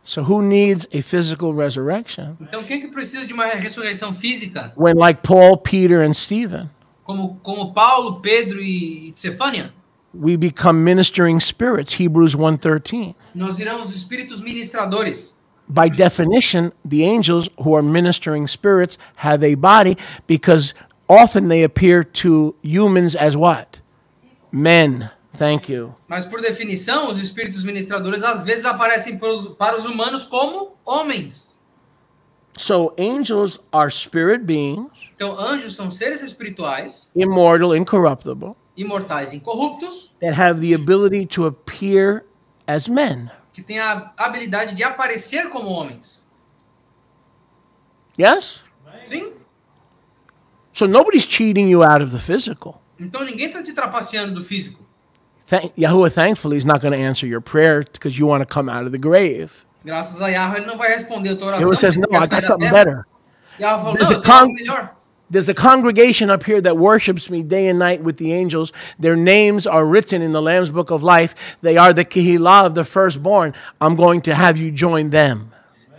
So who needs a physical resurrection Então quem que precisa de uma ressurreição física? when, like Paul, Peter, and Stephen, Como Paulo, Pedro e Cefânia? we become ministering spirits, Hebrews 1:13. Nós viramos espíritos ministradores. By definition, the angels who are ministering spirits have a body because often they appear to humans as what? Men. Thank you. Mas por definição, os espíritos ministradores às vezes aparecem para os humanos como homens. So angels are spirit beings, Então anjos são seres espirituais, immortal, incorruptible, imortais, incorruptos, that have the ability to appear as men. que têm a habilidade de aparecer como homens. Yes? Sim? So nobody's cheating you out of the physical. Então ninguém está te trapaceando do físico. Yahuwah, thankfully, is not going to answer your prayer because you want to come out of the grave. Graças a Yahweh, ele não vai responder a tua oração. Yahuwah says, no, porque quer I got sair da something terra. better. Yahweh falou, There's não, a eu tenho algo con- melhor. There's a congregation up here that worships me day and night with the angels. Their names are written in the Lamb's Book of Life. They are the Kehillah of the firstborn. I'm going to have you join them.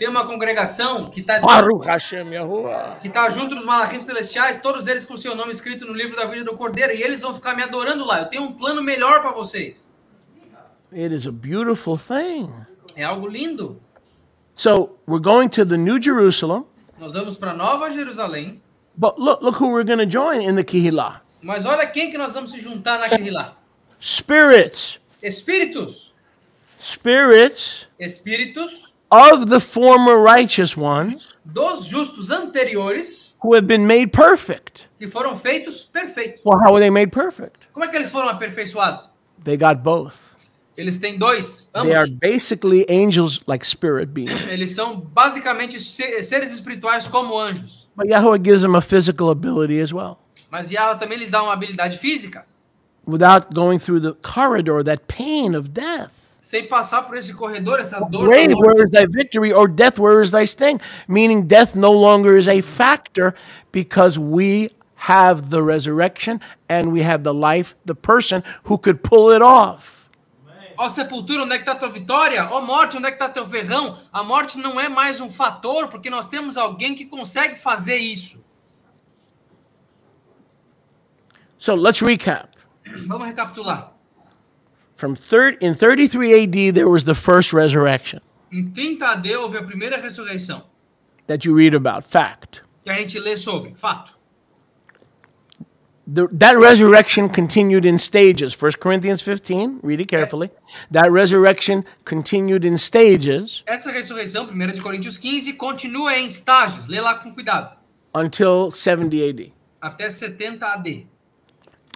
Tem uma congregação que está Baruch Hashem Yahuwah. junto dos malachim celestiais, todos eles com seu nome escrito no livro da vida do Cordeiro, e eles vão ficar me adorando lá. Eu tenho um plano melhor para vocês. It is a beautiful thing. É algo lindo. So we're going to the New Jerusalem, Nós vamos para Nova Jerusalém, but look who we're going to join in the Kehillah. mas olha quem que nós vamos se juntar na Kehillah. Spirits. Espíritos. Spirits Espíritos of the former righteous ones dos justos anteriores who have been made perfect. que foram feitos perfeitos. Well, how were they made perfect? Como é que eles foram aperfeiçoados? They got both. Eles têm dois, They are ambos. basically angels like spirit beings. Eles são basicamente seres espirituais como anjos. But Yahweh gives them a physical ability as well. Mas Yahweh também lhes dá uma habilidade física, Without going through the corridor, that pain of death. sem passar por esse corredor, essa dor da Grave, morte. where is thy victory? Or death, where is thy sting? Meaning death no longer is a factor because we have the resurrection and we have the life, the person who could pull it off. Ó sepultura, onde é que está a tua vitória? Ó morte, onde é que está teu ferrão? A morte não é mais um fator, porque nós temos alguém que consegue fazer isso. So let's recap. Vamos recapitular. In 33 AD, there was the first resurrection Em 30 AD houve a primeira ressurreição, that you read about, fact. que a gente lê sobre, fato. That resurrection continued in stages. 1 Corinthians 15, read it carefully. That resurrection continued in stages Essa ressurreição, 1 de Coríntios 15, continua em estágios. Lê lá com cuidado. until 70 AD, Até 70 AD,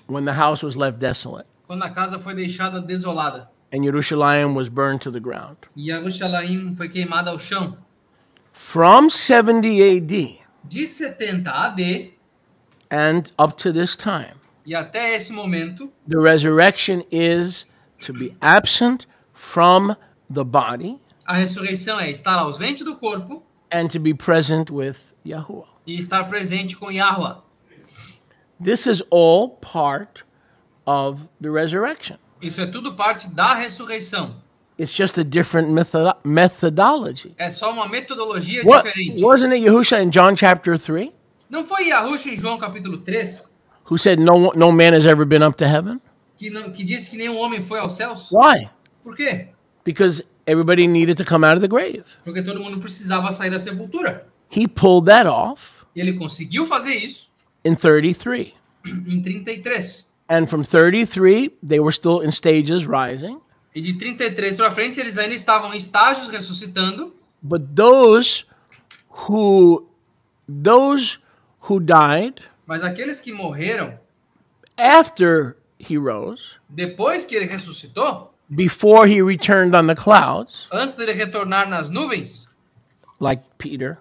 when the house was left desolate quando a casa foi deixada desolada. and Jerusalem was burned to the ground. E Jerusalém foi queimada ao chão. From 70 AD De 70 AD and up to this time, e até esse momento, the resurrection is to be absent from the body a ressurreição é estar ausente do corpo and to be present with Yahuwah. e estar presente com Yahuwah. This is all part of the resurrection. Isso é tudo parte da ressurreição. It's just a different methodology. É só uma metodologia What, diferente. wasn't it Yahusha in John chapter 3 Não foi Yahushua em João capítulo 3 who said no man has ever been up to heaven? que disse que nenhum homem foi aos céus? Why? Por quê? Because everybody needed to come out of the grave. Porque todo mundo precisava sair da sepultura. He pulled that off E ele conseguiu fazer isso in 33. em 33. And from 33, they were still in stages rising. E de 33 para frente, eles ainda estavam em estágios ressuscitando. But those who died Mas aqueles que morreram after he rose, depois que ele ressuscitou, before he returned on the clouds, antes dele retornar nas nuvens, like Peter,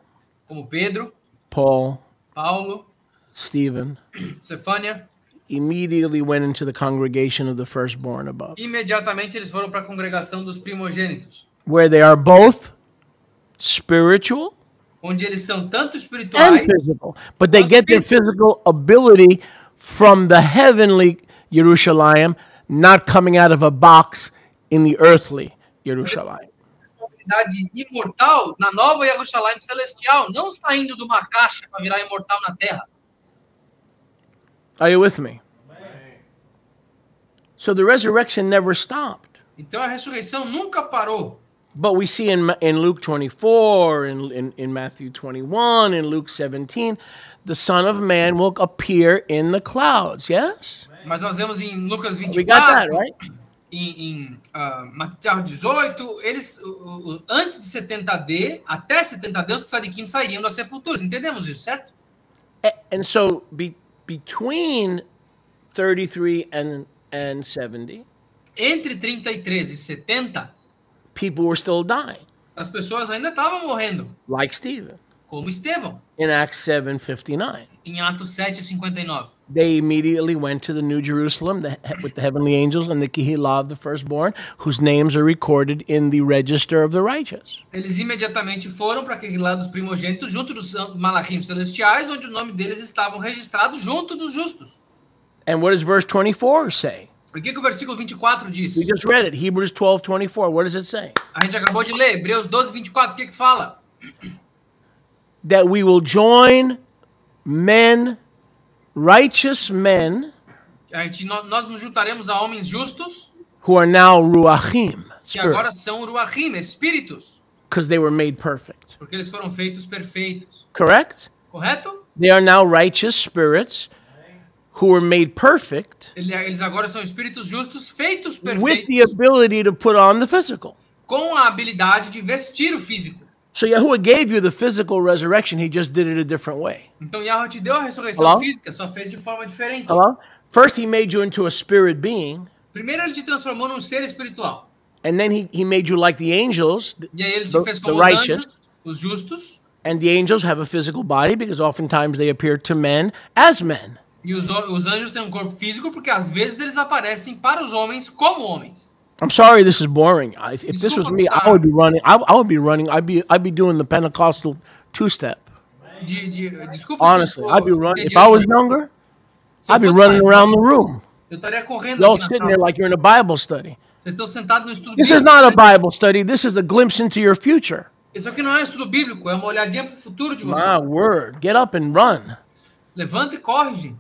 como Pedro, Paul, Paulo, Stephen, Cefânia, immediately went into the congregation of the firstborn above, imediatamente eles foram para a congregação dos primogênitos, where they are both spiritual onde eles são tanto and espirituais physical, but they get their physical ability from the heavenly Jerusalem, not coming out of a box in the earthly Jerusalem. habilidade imortal na nova Jerusalém celestial, não saindo de uma caixa para virar imortal na terra. Are you with me? So the resurrection never stopped. Então a ressurreição nunca parou. But we see in Luke 24, in Matthew 21, in Luke 17, the Son of Man will appear in the clouds, yes? Mas nós vemos em Lucas We got that, 24, right? em Mateus 18, eles, antes de 70 AD, até 70 AD, os tzadikim sairiam das sepulturas. Entendemos isso, certo? And so between 33 and 70, Entre 33 e 70, people were still dying, as pessoas ainda estavam morrendo, like Stephen como Estevão, in Acts 7:59. em Atos 7:59. They immediately went to the New Jerusalem with the heavenly angels and the Kehillah of the firstborn, whose names are recorded in the register of the righteous. Eles imediatamente foram para aquele lado dos primogênitos, junto dos malachim celestiais, onde o nome deles estavam registrados junto dos justos. And what does verse 24 say? O que o versículo 24 diz? We just read it, Hebrews 12:24. What does it say? A gente acabou de ler, Hebreus 12:24, o que fala? That we will join men, righteous men, Nós nos juntaremos a homens justos, who are now ruachim, que agora são ruachim, espíritos, because they were made perfect. porque eles foram feitos perfeitos. Correct? Correto? They are now righteous spirits who were made perfect Eles agora são espíritos justos, feitos with perfeitos, the ability to put on the physical. com a habilidade de vestir o físico. So Yahuwah gave you the physical resurrection, he just did it a different way. Então Yahweh te deu a ressurreição Hello? física, só fez de forma diferente. Hello? First he made you into a spirit being, Primeiro ele te transformou num ser espiritual. and then he made you like the angels, E aí ele te The- fez the como os righteous. anjos, os justos. and the angels have a physical body because oftentimes they appear to men as men. E os anjos têm um corpo físico porque às vezes eles aparecem para os homens como homens. I'm sorry, this is boring. If this was me, I would be running. I would be running. I'd be doing the Pentecostal two-step. Desculpa. Honestly, I'd be running. If I was younger, Se eu I'd be fosse running mais around the novo, room. eu estaria correndo Y'all aqui na sitting there sala. like you're in a Bible study. Vocês estão sentados no estudo This is bíblico. not a Bible study. This is a glimpse into your future. Isso aqui não é um estudo bíblico, é uma olhadinha para o futuro de você. My word. Get up and run. Levanta e corre, gente.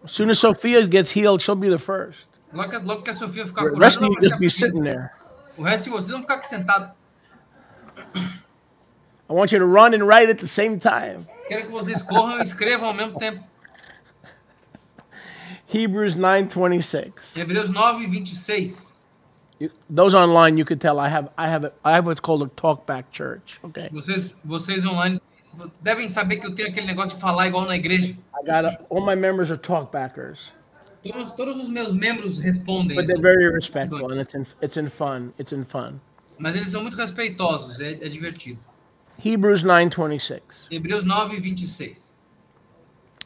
As soon as Sophia gets healed, she'll be the first. Logo que a Sofia ficar The curada, rest of ela you vai ser just a be primeira. sitting there. O resto de vocês vão ficar aqui sentados. I want you to run and write at the same time. Quero que vocês corram e escrevam ao mesmo tempo. Hebrews 9:26. Hebreus 9:26. Those online, you could tell I have what's called a talkback church. Okay. Vocês online devem saber que eu tenho aquele negócio de falar igual na igreja. All my members are talkbackers, Todos os meus membros respondem. but they're very respectful and it's in fun. It's in fun. Mas eles são muito respeitosos, é divertido. Hebrews 9:26. Hebreus 9:26.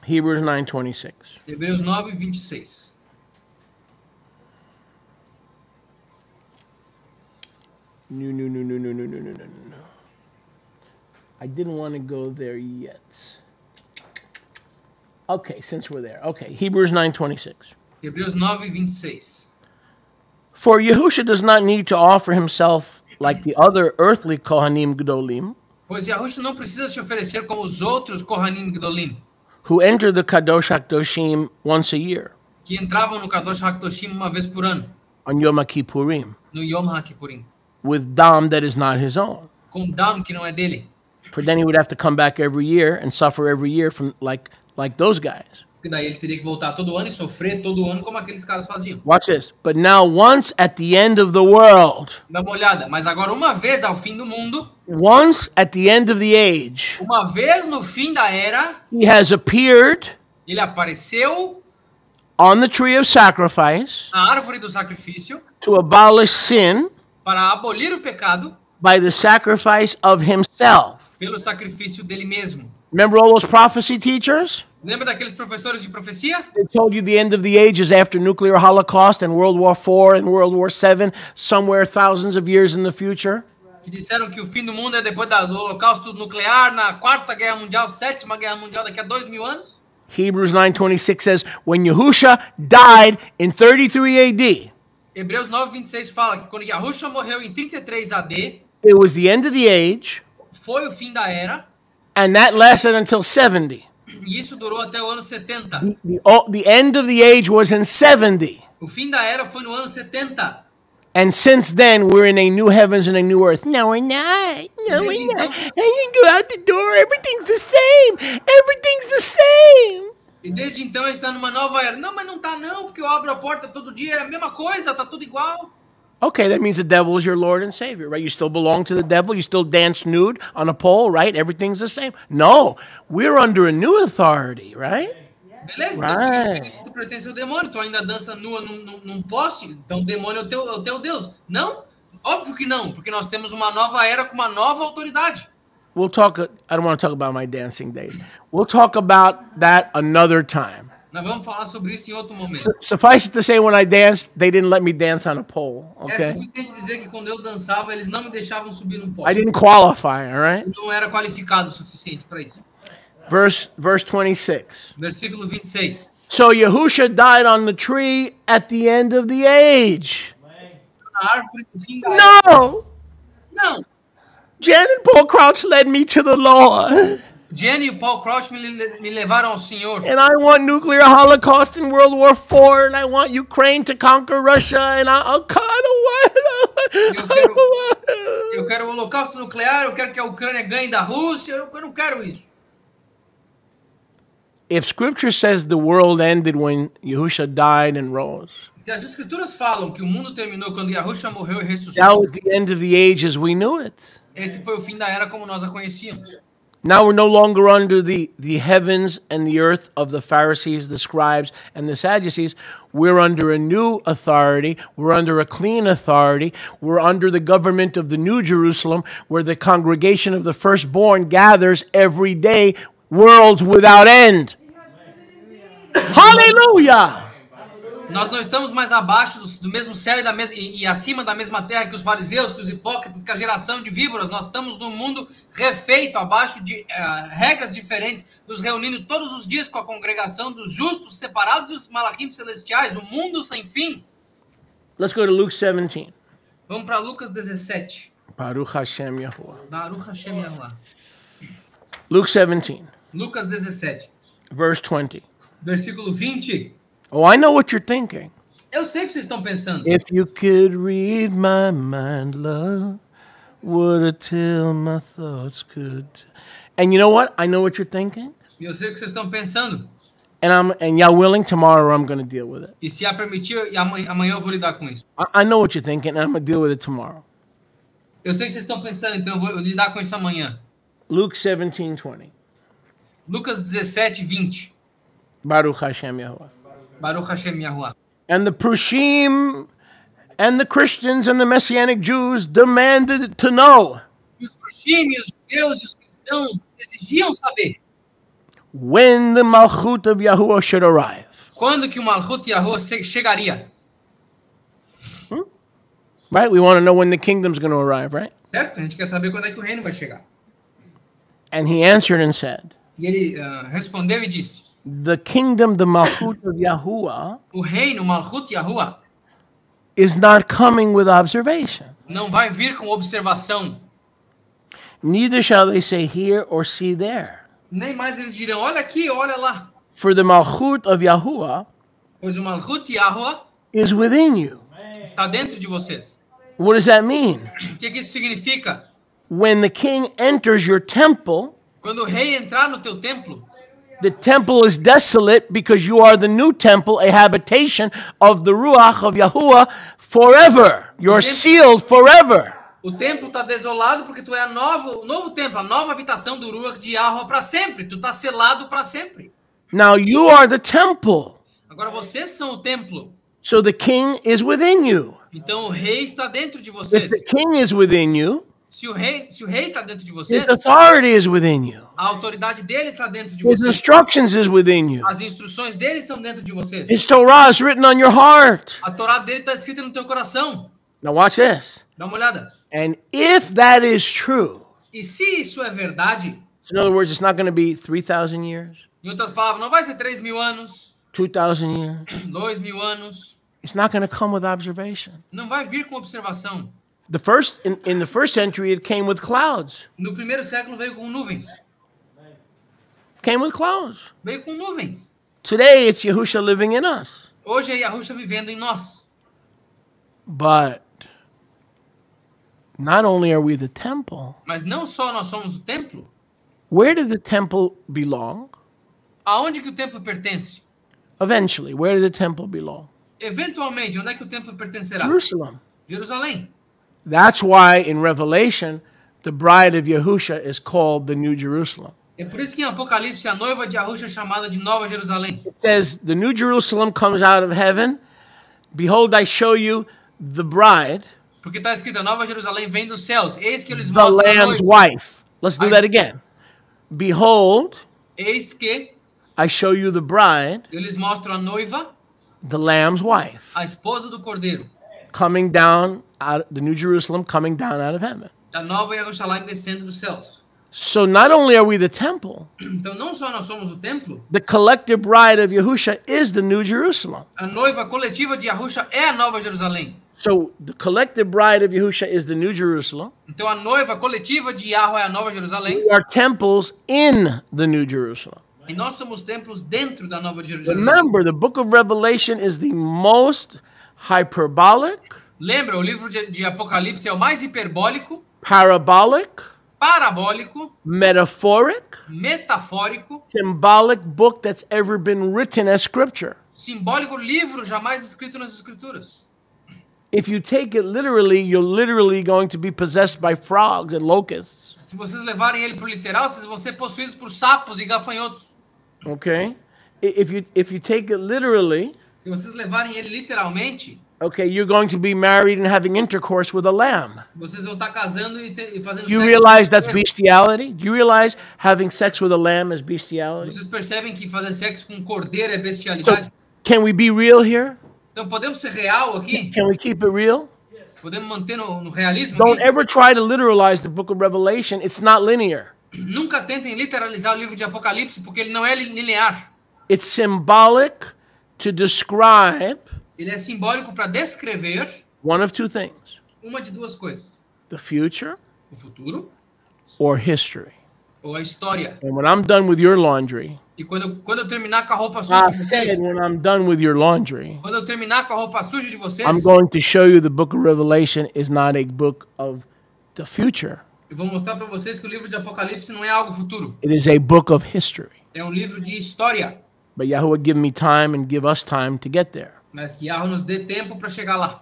Hebrews 9:26. Hebreus 9:26. No. I didn't want to go there yet. Okay, since we're there. Okay, Hebrews 9:26. Hebreus 9:26. For Yahusha does not need to offer himself like the other earthly Kohanim Gedolim, Pois Yahushua não precisa se oferecer como os outros Kohanim Gdolim, who enter the Kadosh HaKadoshim once a year que entravam no Kadosh HaKadoshim uma vez por ano, on Yom Kippurim, no Yom HaKippurim, with dam that is not his own. com dam que não é dele. For then he would have to come back every year and suffer every year from like those guys. Porque daí ele teria que voltar todo ano e sofrer todo ano como aqueles caras faziam. Watch this. But now once at the end of the world, Dá uma olhada. Mas agora, uma vez ao fim do mundo, once at the end of the age, uma vez no fim da era, he has appeared ele apareceu on the tree of sacrifice na árvore do sacrifício to abolish sin para abolir o pecado by the sacrifice of himself. pelo sacrifício dele mesmo. Remember all those prophecy teachers? Lembra daqueles professores de profecia? They told you the end of the age is after nuclear holocaust and World War IV and World War VII, somewhere thousands of years in the future. Que disseram que o fim do mundo é depois do holocausto nuclear, na Quarta Guerra Mundial, Sétima Guerra Mundial, daqui a 2000 anos. Hebrews 9:26 says, when Yahusha died in 33 AD, Hebreus 9:26 fala que quando Yahushua morreu em 33 AD, it was the end of the age, foi o fim da era, and that lasted until 70. e isso durou até o ano 70. The end of the age was in 70. O fim da era foi no ano 70. And since then, we're in a new heavens and a new earth. No, we're not. No, we're not. And you go out the door, everything's the same. Everything's the same. E desde então a gente está numa nova era. Não, mas não tá não, porque eu abro a porta todo dia, é a mesma coisa, tá tudo igual. Okay, that means the devil is your Lord and Savior, right? You still belong to the devil. You still dance nude on a pole, right? Everything's the same. No, we're under a new authority, right? Beleza? Right. Então tu pertence ao demônio, tu ainda dança nua num poste, então o demônio é o teu Deus. Não? Óbvio que não, porque nós temos uma nova era com uma nova autoridade. We'll talk, I don't want to talk about my dancing days. We'll talk about that another time. Nós vamos falar sobre isso em outro momento. Suffice it to say, when I danced, they didn't let me dance on a pole, É okay? suficiente dizer que quando eu dançava, eles não me deixavam subir num I poste. didn't qualify, all right? Eu não era qualificado o suficiente para isso. Verse 26. Versículo 26. So Yahusha died on the tree at the end of the age. A árvore do fim da era. No! Não. Jan and Paul Crouch led me to the Lord. Jenny e o Paul Crouch me levaram ao Senhor. And I want nuclear holocaust in World War IV, and I want Ukraine to conquer Russia, and I kind of want. Eu quero o holocausto nuclear, eu quero que a Ucrânia ganhe da Rússia, eu não quero isso. If Scripture says the world ended when Yahusha died and rose, Se as escrituras falam que o mundo terminou quando Yahushua morreu e that ressuscitou, was the end of the age as we knew it. esse foi o fim da era como nós a conhecíamos. Now we're no longer under the heavens and the earth of the Pharisees, the scribes, and the Sadducees. We're under a new authority. We're under a clean authority. We're under the government of the New Jerusalem, where the congregation of the firstborn gathers every day, worlds without end. Hallelujah! Nós não estamos mais abaixo do mesmo céu e acima da mesma terra que os fariseus, que os hipócritas, que a geração de víboras. Nós estamos num mundo refeito, abaixo de regras diferentes, nos reunindo todos os dias com a congregação dos justos, separados dos malachim celestiais, o mundo sem fim. Let's go to Luke 17. Vamos para Lucas 17. Baruch Hashem Yahuwah. Baruch Hashem Yahuwah. Luke 17, Lucas 17, verse 20. versículo 20. Oh, I know what you're thinking. Eu sei o que vocês estão pensando. If you could read my mind, love, would it till my thoughts could. And you know what? I know what you're thinking. E eu sei o que vocês estão pensando. And y'all willing, tomorrow I'm going to deal with it. E se a permitir, amanhã eu vou lidar com isso. I know what you're thinking, and I'm going to deal with it tomorrow. Eu sei o que vocês estão pensando, então eu vou lidar com isso amanhã. Luke 17:20. Lucas 17, 20. Baruch Hashem Yahuwah. Baruch Hashem Yahuwah. And the Prushim and the Christians and the Messianic Jews demanded to know E os Prushim, os judeus e os cristãos exigiam saber when the Malchut of Yahuwah should arrive. quando que o Malchut Yahuwah chegaria. Right? We want to know when the kingdom's going to arrive, right? Certo? A gente quer saber quando é que o reino vai chegar. And he answered and said, E ele respondeu e disse: the kingdom, the Malchut of Yahuwah, o reino, o Malchut Yahuwah, is not coming with observation. não vai vir com observação. Neither shall they say here or see there. Nem mais eles dirão, olha aqui, olha lá. For the Malchut of Yahuwah Pois o Malchut Yahuwah is within you. está dentro de vocês. What does that mean? O que isso significa? When the king enters your temple, Quando o rei entrar no teu templo, the temple is desolate because you are the new temple, a habitation of the Ruach of Yahuwah forever. You're sealed forever. o templo está desolado porque tu é o novo templo, a nova habitação do Ruach de Yahuwah para sempre. Tu está selado para sempre. Now you are the temple. Agora vocês são o templo. So the king is within you. Então o rei está dentro de If vocês. the king is within you, Se o rei está dentro de vocês, his authority is within you. a autoridade dele está dentro de His vocês. instructions is within you. As instruções dele estão dentro de vocês. His Torah is written on your heart. A Torá dele está escrita no teu coração. Now watch this. Dá uma olhada. And if that is true, E se isso é verdade, so in other words, it's not going to be 3,000 years, em outras palavras, não vai ser 3.000 anos, 2,000 years. 2.000 anos, It's not going to come with observation. não vai vir com observação. In the first century, it came with clouds. No primeiro século veio com nuvens. Came with clouds. Veio com nuvens. Today, it's Yahusha living in us. Hoje é Yahusha vivendo em nós. But not only are we the temple, Mas não só nós somos o templo. where did the temple belong? Aonde que o templo pertence? Eventually, where did the temple belong? Eventualmente, onde é que o templo pertencerá? Jerusalem. Jerusalém. That's why in Revelation, the bride of Yahusha is called the New Jerusalem. É por isso que em Apocalipse a noiva de Yahusha é chamada de Nova Jerusalém. It says, the New Jerusalem comes out of heaven. Behold, I show you the bride, Porque está escrito, a Nova Jerusalém vem dos céus. Eis que eu lhes the mostro a Lamb's noiva. wife. Let's do that again. Behold, Eis que I show you the bride, eu lhes mostro a noiva, the Lamb's wife, a esposa do Cordeiro. coming down out the New Jerusalem, coming down out of heaven. A nova Jerusalém descendo dos céus. So not only are we the temple, Então não só nós somos o templo, the collective bride of Yahusha is the New Jerusalem. a noiva coletiva de Yahusha é a Nova Jerusalém. So the collective bride of Yahusha is the New Jerusalem. Então a noiva coletiva de Yahweh é a Nova Jerusalém. We are temples in the New Jerusalem. E nós somos templos dentro da Nova Jerusalém. Remember, the book of Revelation is the most hyperbolic, Lembra, o livro de Apocalipse é o mais hiperbólico, parabolic, parabólico, metaphoric, metafórico, symbolic book that's ever been written as scripture. simbólico livro jamais escrito nas Escrituras. If you take it literally, you're literally going to be possessed by frogs and locusts. Se vocês levarem ele para o literal, vocês vão ser possuídos por sapos e gafanhotos. Okay? If you take it literally, Se vocês levarem ele literalmente, okay, you're going to be married and having intercourse with a lamb. vocês vão estar casando e fazendo Do you sexo realize com that's um cordeiro. bestiality? Do you realize having sex with a lamb is bestiality? Vocês percebem que fazer sexo com um cordeiro é So, bestialidade? can we be real here? Então podemos ser real aqui? Can we keep it real? Podemos manter no realismo Don't aqui? ever try to literalize the book of Revelation. It's not linear. Nunca tentem literalizar o livro de Apocalipse, porque ele não é linear. It's symbolic to describe Ele é simbólico para descrever one of two things: uma de duas coisas: the future o futuro or history. ou a história. And when I'm done with your laundry, E quando eu terminar com a roupa suja I de vocês, said when I'm done with your laundry, quando eu terminar com a roupa suja de vocês, I'm going to show you the book of Revelation is not a book of the future. eu vou mostrar para vocês que o livro de Apocalipse não é algo futuro. It is a book of history. É um livro de história. But Yahweh give me time and give us time to get there, Mas que Yahweh nos dê tempo para chegar lá.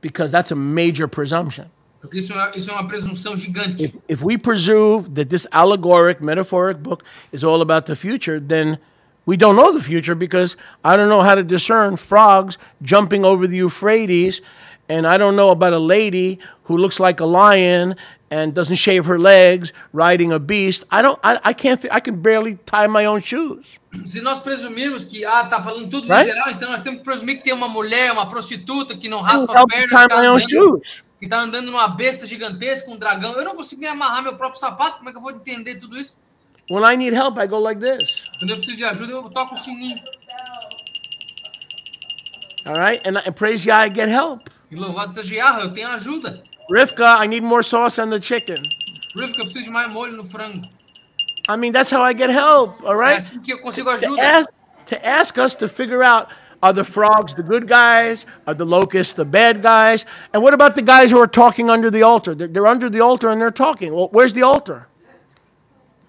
because that's a major presumption. Porque isso é uma presunção gigante. If we presume that this allegoric, metaphoric book is all about the future, then we don't know the future, because I don't know how to discern frogs jumping over the Euphrates, and I don't know about a lady who looks like a lion and doesn't shave her legs riding a beast. I can barely tie my own shoes. Se nós presumirmos que tá falando tudo Right? literal, então nós temos que presumir que tem uma mulher, uma prostituta que não I raspa can as help pernas, tie my own shoes. que tá andando numa besta gigantesca, um dragão. Eu não consigo nem amarrar meu próprio sapato. Como é que eu vou entender tudo isso? When I need help, I go like this. Quando eu preciso de ajuda, eu toco o sininho. All right? And praise Yah, I get help. E louvado seja Yahweh, eu tenho ajuda. Rivka, I need more sauce on the chicken. Rivka, eu preciso de mais molho no frango. I mean, that's how I get help, all É right? assim que eu consigo To ajuda. ask us to figure out, are the frogs the good guys? Are the locusts the bad guys? And what about the guys who are talking under the altar? They're under the altar and they're talking. Well, where's the altar?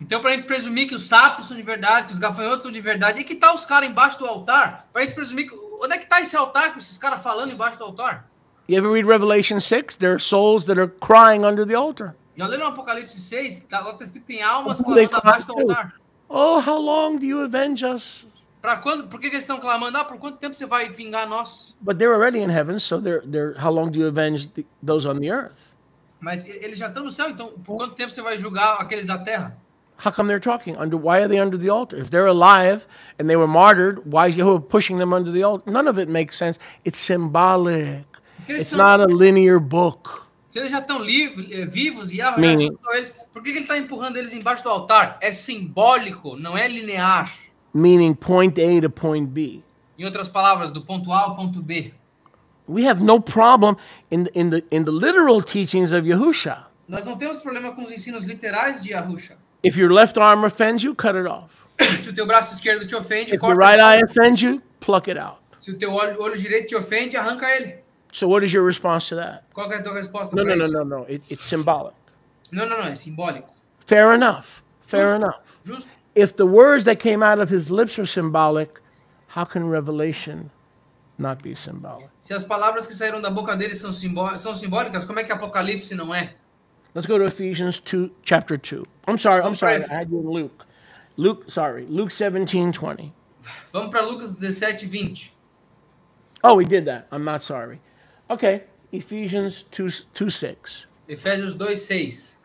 Então, pra gente presumir que os sapos são de verdade, que os gafanhotos são de verdade, e que tá os caras embaixo do altar? Pra gente presumir que... Onde é que tá esse altar com esses caras falando embaixo do altar? You ever read Revelation 6? There are souls that are crying under the altar. Já leram Apocalipse 6? Lá tá escrito que tem almas Who they clamando abaixo do cry to? altar. Oh, how long do you avenge us? Pra quando? Por que eles estão clamando? Por quanto tempo você vai vingar nós? But they're already in heaven, so they're how long do you avenge those on the earth? Mas eles já estão no céu, então por quanto tempo você vai julgar aqueles da terra? How come they're talking? Why are they under the altar? If they're alive and they were martyred, why is Yahweh pushing them under the altar? None of it makes sense. It's symbolic. It's not a linear book. Se eles já estão vivos e Yahweh Meaning- ressuscitou eles, por que ele está empurrando eles embaixo do altar? É simbólico, não é linear. Meaning point A to point B. Em outras palavras, do ponto A ao ponto B. We have no problem in the literal teachings of Yahusha. Nós não temos problema com os ensinos literais de Yahusha. If your left arm offends you, cut it off. Se o teu braço esquerdo te ofende, If your corta. right eye offends you, pluck it out. Se o teu olho direito te ofende, arranca ele. So what is your response to that? Qual que é a tua resposta No, para no, no, isso? no, no. It's symbolic. Não, é simbólico. Fair enough. Fair Justo. enough. Justo. If the words that came out of his lips are symbolic, how can Revelation not be symbolic? Se as palavras que saíram da boca dele são simbólicas, como é que Apocalipse não é? Let's go to Ephesians 2, chapter 2. I'm sorry. Praise. I had you in Luke. Luke 17:20. Vamos para Lucas 17, 20. Oh, we did that. I'm not sorry. Okay, Ephesians 2:6. Efésios 2, 6.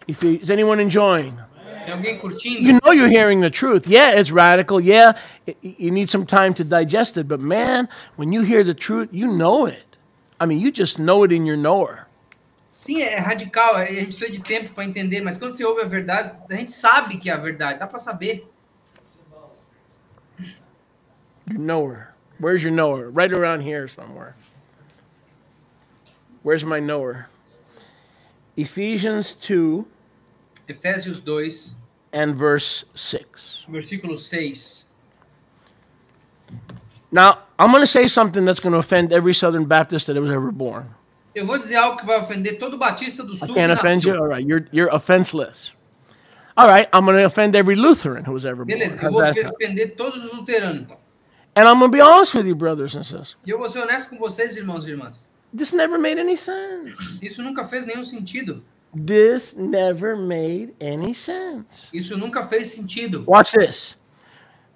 Is anyone enjoying? Tem alguém curtindo? You know you're hearing the truth. Yeah, it's radical. Yeah, you need some time to digest it. But man, when you hear the truth, you know it. I mean, you just know it in your knower. Sim, é radical, a gente precisa de tempo para entender, mas quando você ouve a verdade, a gente sabe que é a verdade, dá para saber. Your knower. Where's your knower? Right around here somewhere. Where's my knower? Ephesians 2 Efésios 2, and verse 6. versículo 6. Now, I'm going to say something that's going to offend every Southern Baptist that was ever born. Eu vou dizer algo que vai ofender todo batista do I sul que can't offend you? nasceu. All right, you're offenseless. All right, I'm going to offend every Lutheran who was ever born. Beleza, eu How's vou that sound? ofender todos os luteranos, então. And I'm going to be honest with you, brothers and sisters. E eu vou ser honesto com vocês, irmãos e irmãs. This never made any sense. Isso nunca fez nenhum sentido. This never made any sense. Isso nunca fez sentido. Watch this.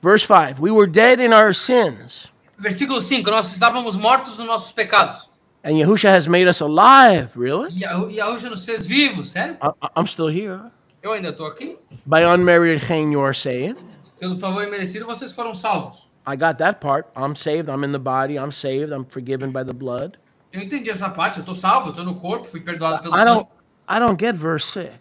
Verse 5. We were dead in our sins, Versículo 5, nós estávamos mortos nos nossos pecados. and Yahusha has made us alive. Really? E Yahusha nos fez vivos, sério? I'm still here. Eu ainda estou aqui. By unmerited chen you are saved. Pelo favor imerecido, vocês foram salvos. I got that part. I'm saved. I'm in the body. I'm saved. I'm forgiven by the blood. Eu entendi essa parte. Eu estou salvo, eu estou no corpo, fui perdoado pelo I sangue. don't get verse 6.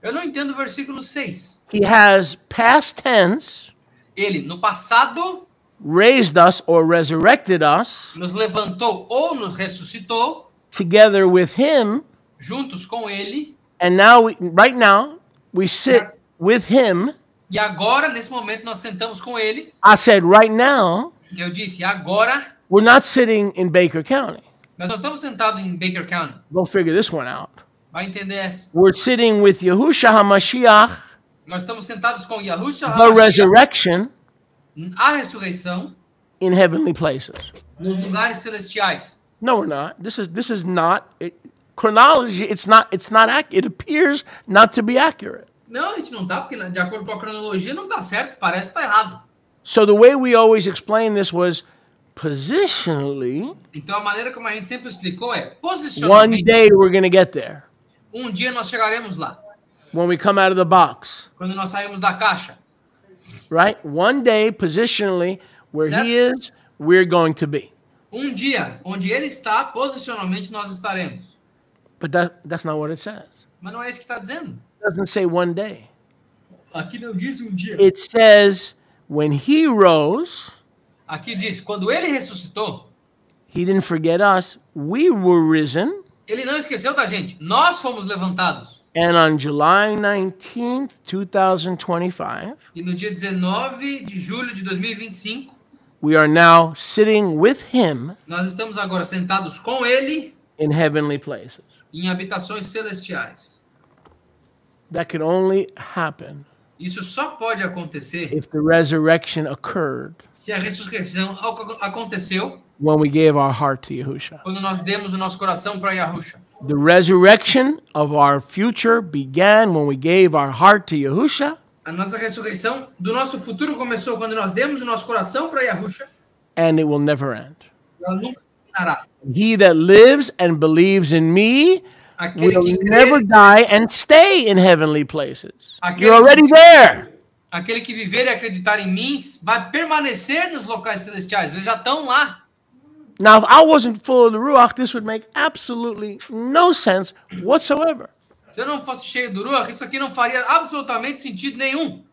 Eu não entendo o versículo 6. He has past tense Ele, no passado, raised us or resurrected us nos levantou ou nos ressuscitou, together with him, juntos com ele, and now right now we sit with him. e agora, nesse momento, nós sentamos com ele. I said right now E eu disse, agora, we're not sitting in Baker County. nós não estamos sentados em Baker County. Go figure this one out. Vai entender essa. We're sitting with Yahushua HaMashiach, Nós estamos sentados com Yahushua the resurrection, a ressurreição, in heavenly places. nos lugares celestiais. No, we're not. This is not chronology. It's not accurate. It appears not to be accurate. Não, a gente não tá, porque de acordo com a cronologia não tá certo, parece que tá errado. So the way we always explain this was positionally. Então a maneira como a gente sempre explicou é One posicionalmente. day we're going to get there Um dia nós chegaremos lá, when we come out of the box, quando nós saímos da caixa. right? One day positionally where he is, we're going to be. Um dia, onde ele está, posicionalmente nós estaremos. But that's not what it says. Mas não é isso que está dizendo. It doesn't say one day. Aqui não diz um dia. It says when he rose, Aqui diz, quando ele ressuscitou, he didn't forget us. We were risen. ele não esqueceu da gente. Nós fomos levantados. And on July 19th, 2025, E no dia 19 de julho de 2025, we are now sitting with him nós estamos agora sentados com ele in heavenly places. em habitações celestiais. That could only happen Isso só pode acontecer if the resurrection occurred se a ressurreição aconteceu when we gave our heart to Yahushua. quando nós demos o nosso coração para Yahusha. The resurrection of our future began when we gave our heart to Yahushua, A nossa ressurreição do nosso futuro começou quando nós demos o nosso coração para Yahusha. and it will never end. Ela nunca terminará. He that lives and believes in me Aquele will que crê, never die and stay in heavenly places. Aquele You're already que- there. aquele que viver e acreditar em mim vai permanecer nos locais celestiais. Eles já estão lá. Now, if I wasn't full of the Ruach, this would make absolutely no sense whatsoever. Se eu não fosse cheio do Ruach, isso aqui não faria absolutamente sentido nenhum.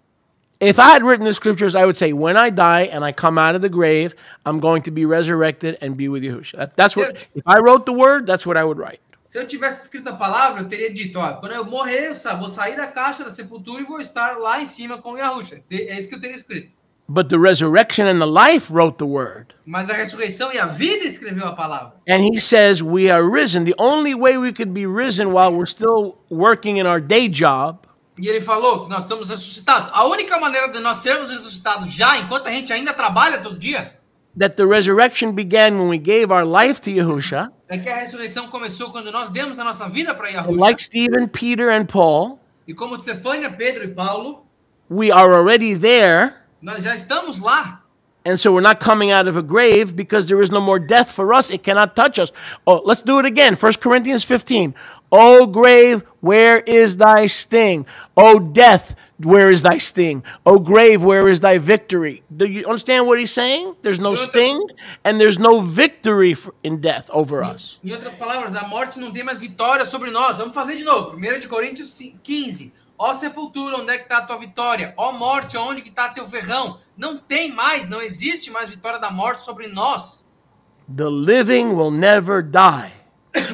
If I had written the scriptures, I would say, when I die and I come out of the grave, I'm going to be resurrected and be with Yahushua. That's what, if I wrote the word, that's what I would write. Se eu tivesse escrito a palavra, eu teria dito, ó, quando eu morrer, vou sair da caixa da sepultura e vou estar lá em cima com Yahusha. É isso que eu teria escrito. But the resurrection and the life wrote the word. Mas a ressurreição e a vida escreveu a palavra. And he says we are risen. The only way we could be risen while we're still working in our day job E ele falou que nós estamos ressuscitados. A única maneira de nós sermos ressuscitados já, enquanto a gente ainda trabalha todo dia, that the resurrection began when we gave our life to Yahushua. é que a ressurreição começou quando nós demos a nossa vida para Yahusha. Like Stephen, Peter, and Paul, E como Stefânia, Pedro e Paulo, we are already there. nós já estamos lá. And so we're not coming out of a grave because there is no more death for us. It cannot touch us. Oh, let's do it again. 1 Corinthians 15. O grave, where is thy sting? O death, where is thy sting? O grave, where is thy victory? Do you understand what he's saying? There's no sting and there's no victory in death over us. Em outras palavras, a morte não tem mais vitória sobre nós. Vamos fazer de novo. 1 de Coríntios 15. Ó sepultura, onde é que está a tua vitória? Ó morte, onde que está teu ferrão? Não tem mais, não existe mais vitória da morte sobre nós. The living will never die.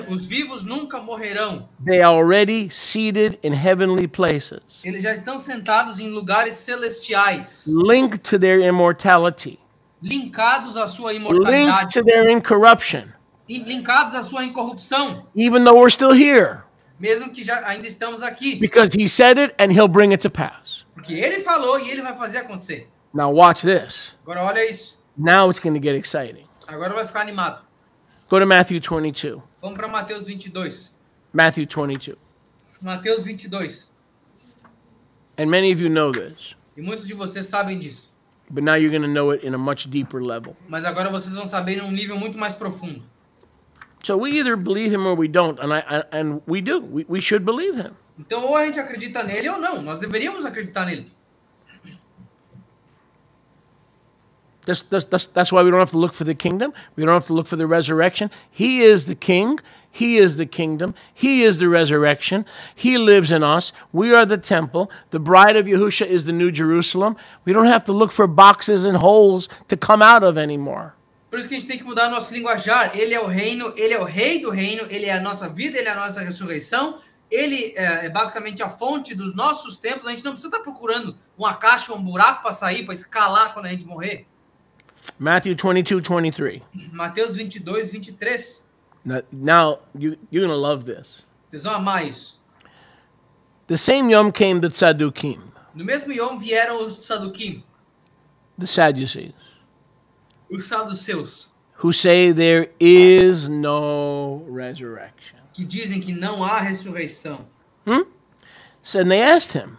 Os vivos nunca morrerão. They are already seated in heavenly places, Eles já estão sentados em lugares celestiais, linked to their immortality, linkados à sua linked imortalidade, to their incorruption, linkados à sua incorrupção, even though we're still here. mesmo que já ainda estamos aqui. Because he said it and he'll bring it to pass. Porque ele falou e ele vai fazer acontecer. Now watch this. Agora olha isso. Now it's going to get exciting. Agora vai ficar animado. Go to Matthew 22. Vamos para Mateus 22. Matthew 22. Mateus 22. And many of you know this, E muitos de vocês sabem disso. but now you're going to know it in a much deeper level. Mas agora vocês vão saber em um nível muito mais profundo. So we either believe him or we don't, and we do. We should believe him. Então ou a gente acredita nele ou não. Nós deveríamos acreditar nele. That's why we don't have to look for the kingdom. We don't have to look for the resurrection. He is the king. He is the kingdom. He is the resurrection. He lives in us. We are the temple. The bride of Yahusha is the new Jerusalem. We don't have to look for boxes and holes to come out of anymore. Por isso que a gente tem que mudar nosso linguajar. Ele é o reino, ele é o rei do reino, ele é a nossa vida, ele é a nossa ressurreição. Ele é basicamente a fonte dos nossos templos. A gente não precisa estar procurando uma caixa ou um buraco para sair, para escalar quando a gente morrer. Matthew 22:23. Mateus 22, 23. Now you're going to love this. Vocês vão amar isso. The same Yom came the Tzadukim, No mesmo Yom vieram os Saduquim, the Sadducees, os saduceus, who say there is no resurrection. que dizem que não há ressurreição. So and they asked him,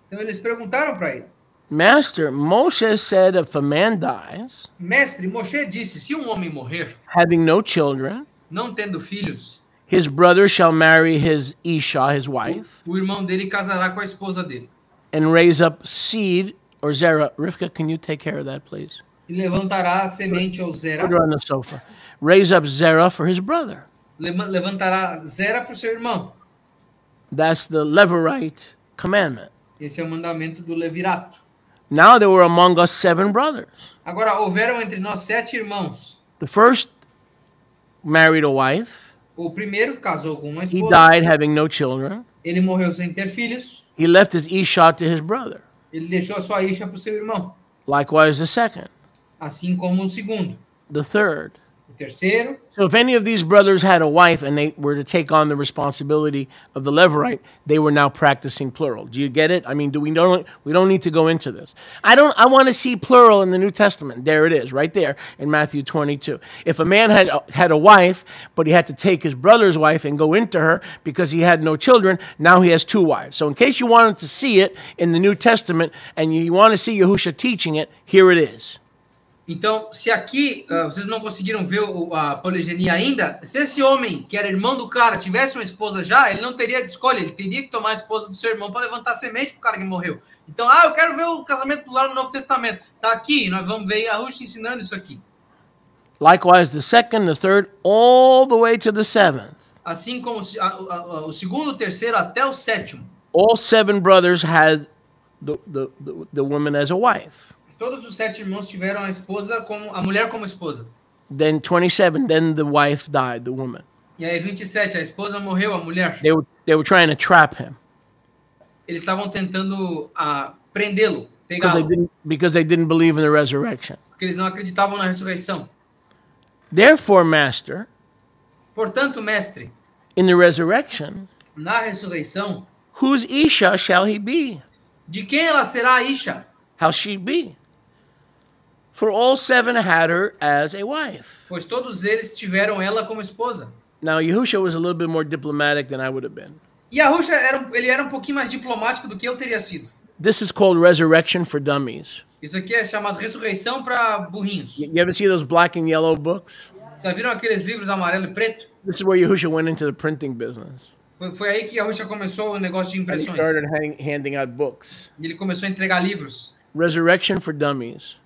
Então eles perguntaram para ele: Master, Moshe said if a man dies, Mestre, Moshe disse, se um homem morrer, having no children, não tendo filhos, his brother shall marry his Isha, his wife, o irmão dele casará com a esposa dele. and raise up seed or Zerah. Rivka, can you take care of that, please? E levantará a semente ou Zera, Put her on the sofa. Raise up Zerah for his brother. levantará Zera para o seu irmão. That's the Levirate commandment. Esse é o mandamento do Levirato. Now there were among us 7 brothers. Agora, houveram entre nós 7 irmãos. The first married a wife. O primeiro casou com uma He esposa. died having no children. Ele morreu sem ter filhos. He left his Isha to his brother. Ele deixou a sua Isha para o seu irmão. Likewise the second, Assim como o segundo. the third. O terceiro. So if any of these brothers had a wife and they were to take on the responsibility of the Levirate, they were now practicing plural. Do you get it? I mean, we don't need to go into this. I want to see plural in the New Testament. There it is, right there in Matthew 22. If a man had a wife, but he had to take his brother's wife and go into her because he had no children, now he has 2 wives. So in case you wanted to see it in the New Testament and you want to see Yahusha teaching it, here it is. Então, se aqui vocês não conseguiram ver a poligenia ainda, se esse homem, que era irmão do cara, tivesse uma esposa já, ele não teria de escolha, ele teria que tomar a esposa do seu irmão para levantar semente pro cara que morreu. Então, eu quero ver o casamento popular no Novo Testamento. Tá aqui, nós vamos ver Yahusha ensinando isso aqui. Likewise, the second, the third, all the way to the 7th. Assim como o segundo, o terceiro, até o sétimo. All 7 brothers had the woman as a wife. Todos os 7 irmãos tiveram a mulher como esposa. Then 27, then the wife died, the woman. E aí 27, a esposa morreu, a mulher. They were trying to trap him Eles estavam tentando prendê-lo, pegá-lo, because they didn't believe in the resurrection. porque eles não acreditavam na ressurreição. Therefore, Master, Portanto, mestre, in the resurrection, na ressurreição, whose Isha shall he be? de quem ela será a Isha? How she be? For all 7 had her as a wife. Pois todos eles tiveram ela como esposa. Now, Yahusha was a little bit more diplomatic than I would have been. E Yahusha ele era um pouquinho mais diplomático do que eu teria sido. This is called resurrection for dummies. Isso aqui é chamado ressurreição para burrinhos. You ever see those black and yellow books? Já viram aqueles livros amarelo e preto? This is where Yahusha went into the printing business. Foi aí que Yahusha começou o negócio de And he impressões. started handing out books. E ele começou a entregar livros. Resurrection for dummies.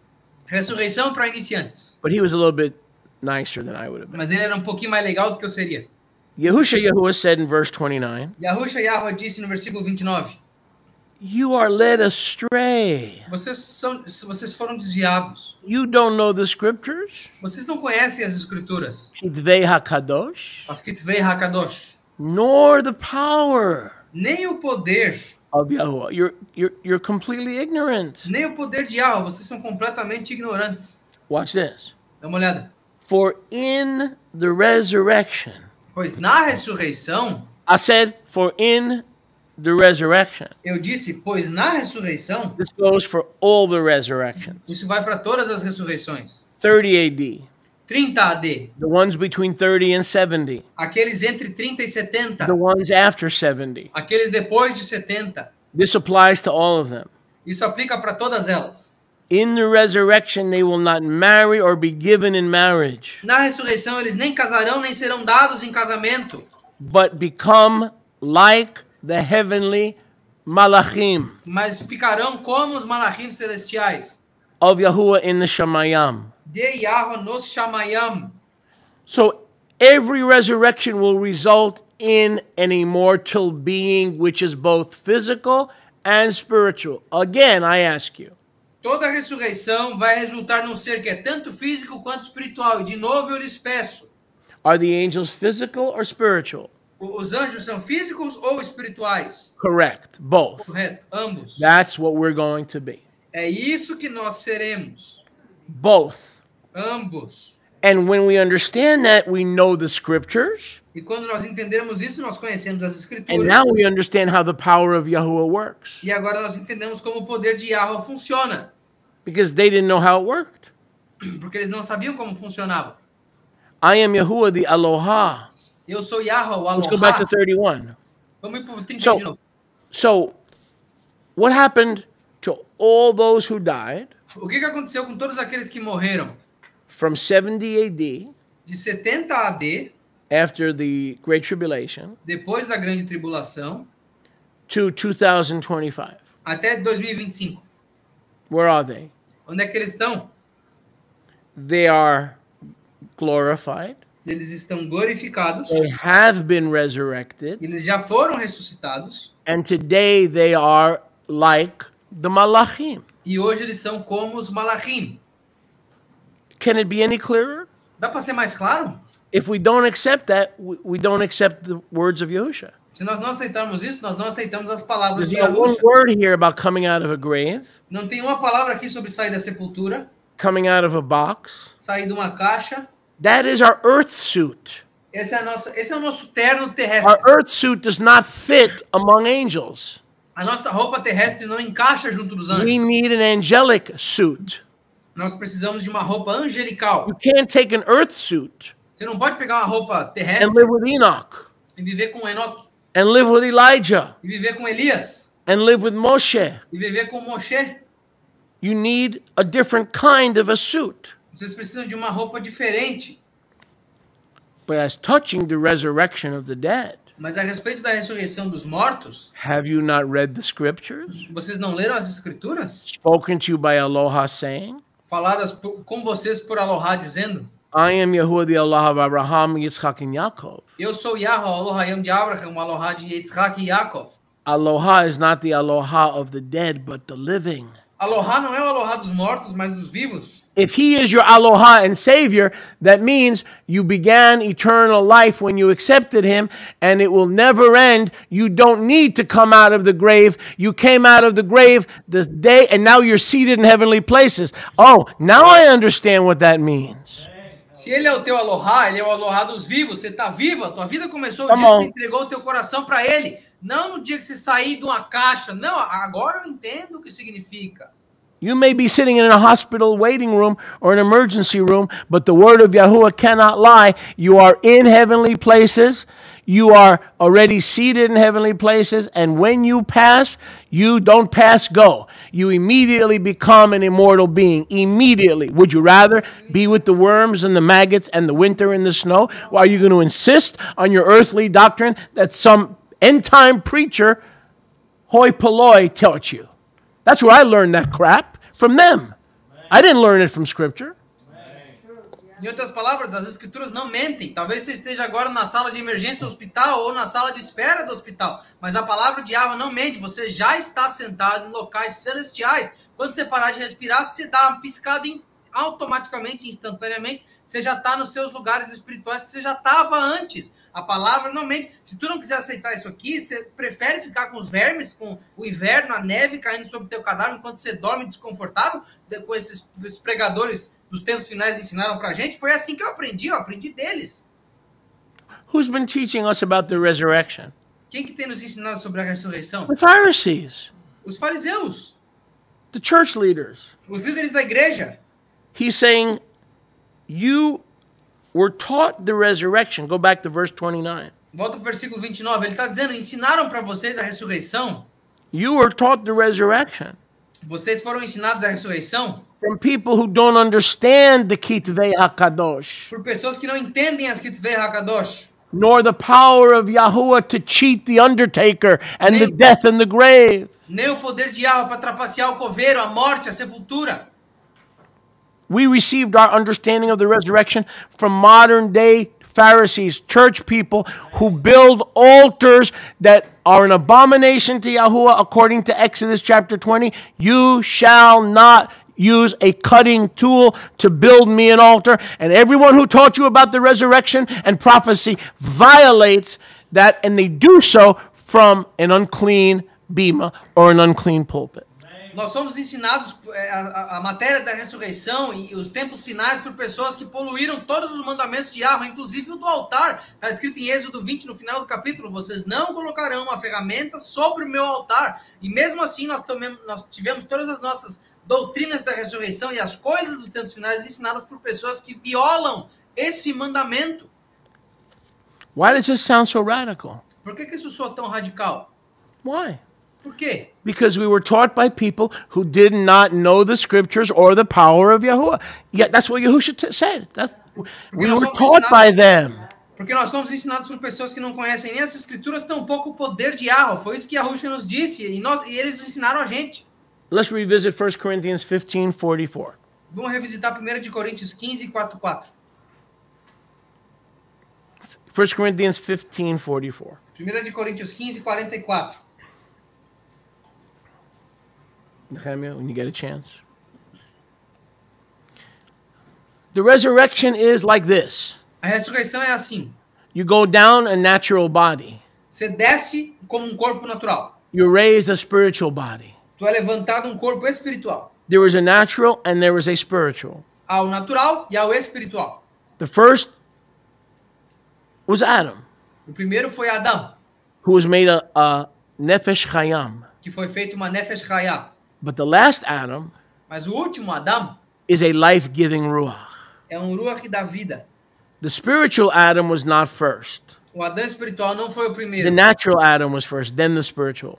Ressurreição para iniciantes. But he was a little bit nicer than I would have been. Mas ele era um pouquinho mais legal do que eu seria. Yahuwah said in verse 29, Yahusha disse no versículo 29. you are led astray. Vocês foram desviados. You don't know the scriptures? Vocês não conhecem as escrituras. Kitvei HaKadosh? As Kitvei HaKadosh. Nor the power Nem o poder. of Yahuwah. You're completely ignorant. Nem o poder de Yahweh. Vocês são completamente ignorantes. Watch this. Dá uma olhada. For in the resurrection, Pois na ressurreição, I said, for in the resurrection. eu disse, pois na ressurreição, This goes for all the resurrections. isso vai para todas as ressurreições. 30 AD. 30 AD. The ones between 30 and 70. Aqueles entre 30 e 70. The ones after 70. Aqueles depois de 70. This applies to all of them. Isso aplica para todas elas. In the resurrection, they will not marry or be given in marriage, Na ressurreição, eles nem casarão, nem serão dados em casamento, but become like the heavenly malachim, mas ficarão como os malachim celestiais, of Yahuwah in the Shamayam. de Yahweh nos Shamayam. So every resurrection will result in an immortal being, which is both physical and spiritual. Again, I ask you, Toda ressurreição vai resultar num ser que é tanto físico quanto espiritual. E de novo eu lhes peço, are the angels physical or spiritual? os anjos são físicos ou espirituais? Correct, both. Correto, ambos. That's what we're going to be. É isso que nós seremos, Both. ambos. And when we understand that, we know the scriptures, E quando nós entendermos isso, nós conhecemos as and escrituras. now we understand how the power of Yahuwah works. E agora nós entendemos como o poder de Yahweh funciona. Because they didn't know how it worked. Porque eles não sabiam como funcionava. I am Yahuwah, the Aloha. Eu sou Yahweh, o Let's go back to Aloha. 31. Vamos ir para o 31 So- de novo. So, what happened to all those who died O que aconteceu com todos aqueles que morreram from 70 AD de 70 AD, after the Great Tribulation depois da grande tribulação, to 2025? até 2025? Where are they? Onde é que eles estão? They are glorified. Eles estão glorificados, They have been resurrected. eles já foram ressuscitados, And today they are like the Malachim. e hoje eles são como os Malachim. Can it be any clearer? Dá para ser mais claro? If we don't accept that, we don't accept the words of Yahusha. Se nós não aceitarmos isso, nós não aceitamos as palavras There's de not one Yahusha. word here about coming out of a grave, Não tem uma palavra aqui sobre sair da sepultura, coming out of a box. sair de uma caixa. That is our earth suit. Esse é o nosso terno Our terrestre. earth suit does not fit among angels. A nossa roupa terrestre não encaixa junto dos We anjos. need an angelic suit. Nós precisamos de uma roupa angelical. You can't take an earth suit Você não pode pegar uma roupa and terrestre live with Enoch, e viver com Enoque, and live with Elijah, e viver com Elias, and live with Moshe. e viver com Moshe. You need a different kind of a suit. Vocês precisam de uma roupa diferente. But as touching the resurrection of the dead, Mas a respeito da ressurreição dos mortos, have you not read the scriptures? vocês não leram as escrituras? Spoken to you by Aloha saying, Faladas com vocês por Aloha dizendo: I am Yahuwah the Allah of Abraham, Yitzchak, and Yaakov. Eu sou Yahweh, Elohim de Abraham, Aloha de Yitzhak e Yaakov. Aloha is not the Aloha of the dead, but the living. Aloha não é o Aloha dos mortos, mas dos vivos. If he is your Aloha and Savior, that means you began eternal life when you accepted him, and it will never end. You don't need to come out of the grave. You came out of the grave this day, and now you're seated in heavenly places. Oh, now I understand what that means. Se ele é o teu Aloha, ele é o Aloha dos vivos. Você está viva, tua vida começou o Come dia que on. você entregou o teu coração para ele. Não no dia que você sair de uma caixa. Não, agora eu entendo o que significa. You may be sitting in a hospital waiting room or an emergency room, but the word of Yahuwah cannot lie. You are in heavenly places. You are already seated in heavenly places. And when you pass, you don't pass go. You immediately become an immortal being. Immediately. Would you rather be with the worms and the maggots and the winter and the snow? Or are you going to insist on your earthly doctrine that some end-time preacher, hoi polloi, taught you? That's where I learned that crap, from them. I didn't learn it from Scripture. Em outras palavras, as escrituras não mentem. Talvez você esteja agora na sala de emergência do hospital ou na sala de espera do hospital. Mas a palavra de Yahweh não mente. Você já está sentado em locais celestiais. Quando você parar de respirar, você dá uma piscada automaticamente, instantaneamente. Você já está nos seus lugares espirituais que você já estava antes. A palavra não mente. Se tu não quiser aceitar isso aqui, você prefere ficar com os vermes, com o inverno, a neve caindo sobre o teu cadáver enquanto você dorme desconfortável, com esses pregadores dos tempos finais ensinaram pra gente. Foi assim que eu aprendi deles. Who's been teaching us about the resurrection? Quem que tem nos ensinado sobre a ressurreição? The Pharisees, Os fariseus, the church leaders. os líderes da igreja. He's saying, you were taught the resurrection. Go back to verse 29. Volta pro versículo 29. Ele está dizendo, ensinaram para vocês a ressurreição. You were taught the resurrection Vocês foram ensinados a ressurreição from people who don't understand the Kitvei HaKadosh, por pessoas que não entendem as Kitvei HaKadosh, nor the power of Yahuwah to cheat the undertaker and the death and the grave. nem o poder de Yahweh para trapacear o coveiro, a morte, a sepultura. We received our understanding of the resurrection from modern day Pharisees, church people who build altars that are an abomination to Yahuwah according to Exodus chapter 20. You shall not use a cutting tool to build me an altar. And everyone who taught you about the resurrection and prophecy violates that, and they do so from an unclean bima or an unclean pulpit. Nós somos ensinados a matéria da ressurreição e os tempos finais por pessoas que poluíram todos os mandamentos de Yahweh, inclusive o do altar. Está escrito em Êxodo 20, no final do capítulo, vocês não colocarão uma ferramenta sobre o meu altar. E mesmo assim nós tivemos todas as nossas doutrinas da ressurreição e as coisas dos tempos finais ensinadas por pessoas que violam esse mandamento. Why does this sound so radical? Por que isso soa tão radical? Why? Por quê? Because we were taught by people who did not know the scriptures or the power of Yahuwah. Yeah, that's what Yahushua said. We were taught by them. Porque nós somos ensinados por pessoas que não conhecem nem as escrituras, tampouco o poder de Yahweh. Foi isso que Yahushua nos disse e eles ensinaram a gente. Let's revisit 1 Corinthians 15:44. Vamos revisitar 1 de Coríntios 15, 4:4. 1 Corinthians 15:44. 1 de Coríntios 15, 44. When you get a chance. The resurrection is like this. A ressurreição é assim. You go down a natural body. Você desce como corpo natural. You raise a spiritual body. Tu é levantado corpo espiritual. There was a natural and there was a spiritual. Há o natural e há o espiritual. The first was Adam. O primeiro foi Adão. Who was made a nefesh chayam. Que foi feito uma nefesh chayam. But the last Adam, mas o último Adão, is a life-giving ruach. É ruach da vida. The spiritual Adam was not first. O Adão espiritual não foi o primeiro. The natural Adam was first, then the spiritual.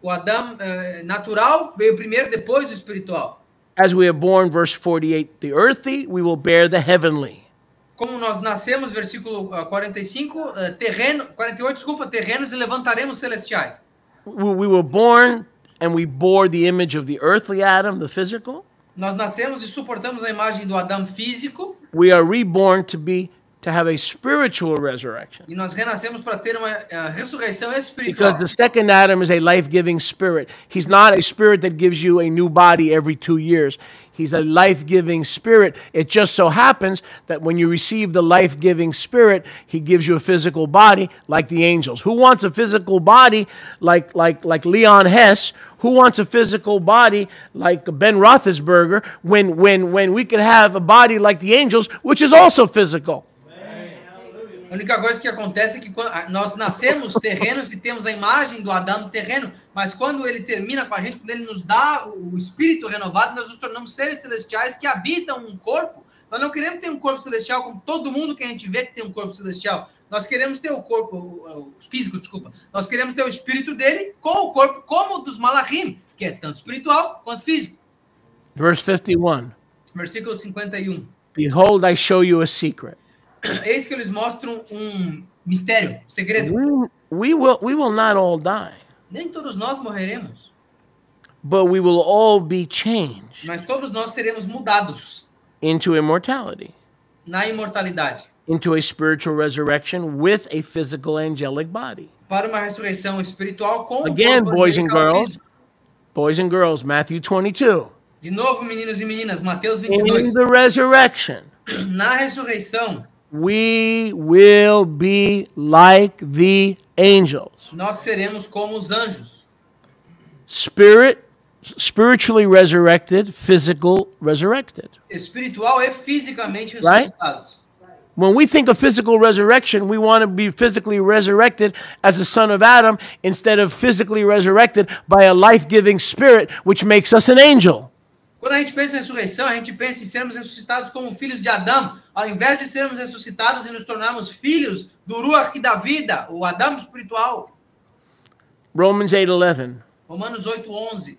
O Adão natural veio primeiro, depois o espiritual. As we are born, verse 48, the earthy, we will bear the heavenly. Como nós nascemos, versículo 45, terrenos e levantaremos celestiais. We were born and we bore the image of the earthly Adam, the physical. Nós nascemos e suportamos a imagem do Adão físico. We are reborn to have a spiritual resurrection. E nós renascemos para ter uma ressurreição espiritual. Because the second Adam is a life-giving spirit. He's not a spirit that gives you a new body every 2 years. He's a life-giving spirit. It just so happens that when you receive the life-giving spirit, he gives you a physical body like the angels. Who wants a physical body like Leon Hess? Who wants a physical body like Ben Roethlisberger when we could have a body like the angels, which is also physical? A única coisa que acontece é que nós nascemos terrenos e temos a imagem do Adão terreno, mas quando ele termina com a gente, quando ele nos dá o espírito renovado, nós nos tornamos seres celestiais que habitam um corpo. Nós não queremos ter um corpo celestial como todo mundo que a gente vê que tem um corpo celestial. Nós queremos ter o corpo físico, desculpa. Nós queremos ter o espírito dele com o corpo como o dos malachim, que é tanto espiritual quanto físico. Verse 51. Versículo 51. Behold, I show you a secret. Eis que eles mostram mistério, segredo. We will not all die. Nem todos nós morreremos. But we will all be changed. Mas todos nós seremos mudados. Into immortality. Na imortalidade. Into a spiritual resurrection with a physical angelic body. Para uma ressurreição espiritual com Again, boys and girls, Matthew 22. De novo, meninos e meninas, Mateus 22. In the resurrection. Na ressurreição. We will be like the angels. Nós seremos como os anjos. Spiritually resurrected, physical resurrected. Espiritual e fisicamente ressuscitados. Right? When we think of physical resurrection, we want to be physically resurrected as a son of Adam instead of physically resurrected by a life-giving spirit, which makes us an angel. Quando a gente pensa em ressurreição, a gente pensa em sermos ressuscitados como filhos de Adão, ao invés de sermos ressuscitados e nos tornarmos filhos do Ruach da vida, o Adão espiritual. Romans 8:11. Romanos 8:11.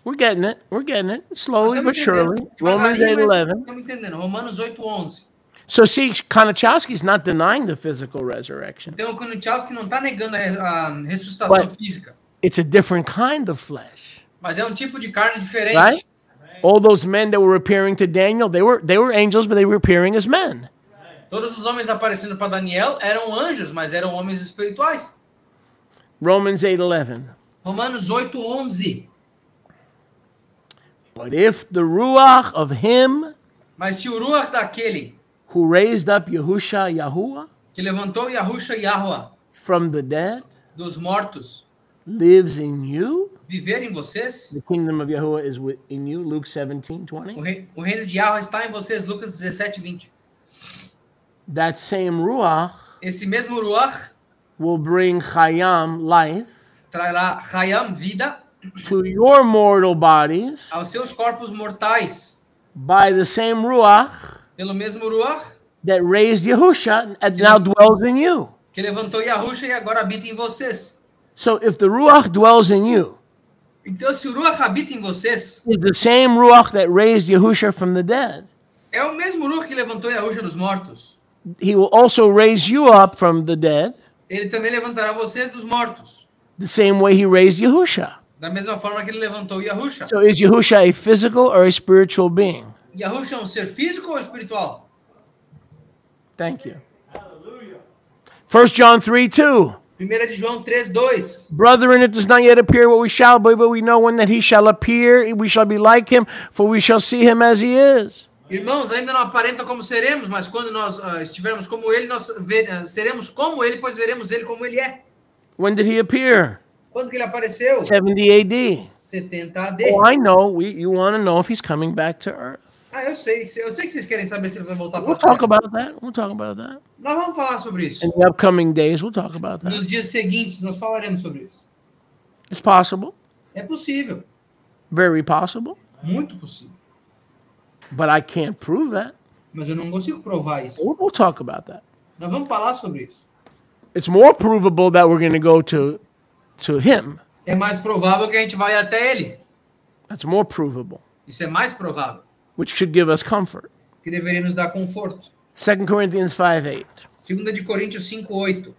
We're getting it. Slowly but surely. Romans 8:11. Estamos entendendo. Romanos 8:11. So see, Konachowski's not denying the physical resurrection. Então o Konachowski não está negando a ressuscitação física. It's a different kind of flesh. Mas é tipo de carne diferente. Right? All those men that were appearing to Daniel, they were angels, but they were appearing as men. Todos os homens aparecendo para Daniel eram anjos, mas eram homens espirituais. Romans 8:11. Romanos 8:11. But if the ruach of him Mas se o ruach daquele who raised up Yahuwah que levantou Yahusha Yahweh from the dead dos mortos lives in you, viver em vocês, the kingdom of Yahuwah is in you, Luke 17:20. o reino de Yahweh está em vocês, Lucas 17:20. That same ruach Esse mesmo ruach will bring chayam, life, trará Hayam, vida, to your mortal bodies aos seus corpos mortais, by the same ruach pelo mesmo ruach that raised Yahusha and now dwells in you. que levantou Yahusha e agora habita em vocês. So if the ruach dwells in you, Então, se o ruach habita em vocês, it's the same ruach that raised Yahusha from the dead. é o mesmo ruach que levantou Yahusha dos mortos. He will also raise you up from the dead, Ele também levantará vocês dos mortos, the same way he raised Yahusha. da mesma forma que ele levantou Yahusha. So is Yahusha a physical or a spiritual being? Yahusha é um ser físico ou espiritual? Thank you. 1 John 3:2. 1 de João 3:2. Brethren, it does not yet appear what we shall be, but we know when that he shall appear, we shall be like him, for we shall see him as he is. Irmãos, ainda não aparenta como seremos, mas quando nós estivermos como ele, nós seremos como ele, pois veremos ele como ele é. When did he appear? Quando que ele apareceu? 70 AD. 70 AD. Oh, I know. You want to know if he's coming back to earth. Eu sei que vocês querem saber se ele vai voltar para We'll talk about that. We'll talk about that. Nós vamos falar sobre isso. In the upcoming days, we'll talk about that. Nos dias seguintes, nós falaremos sobre isso. It's possible. É possível. Very possible. Muito possível. But I can't prove that. Mas eu não consigo provar isso. We'll talk about that. Nós vamos falar sobre isso. It's more provable that we're going to go to him. É mais provável que a gente vai até ele. That's more provable, Isso é mais provável. which should give us comfort. Que deveria nos dar conforto. 2 Corinthians 5:8. 2 de Coríntios 5:8.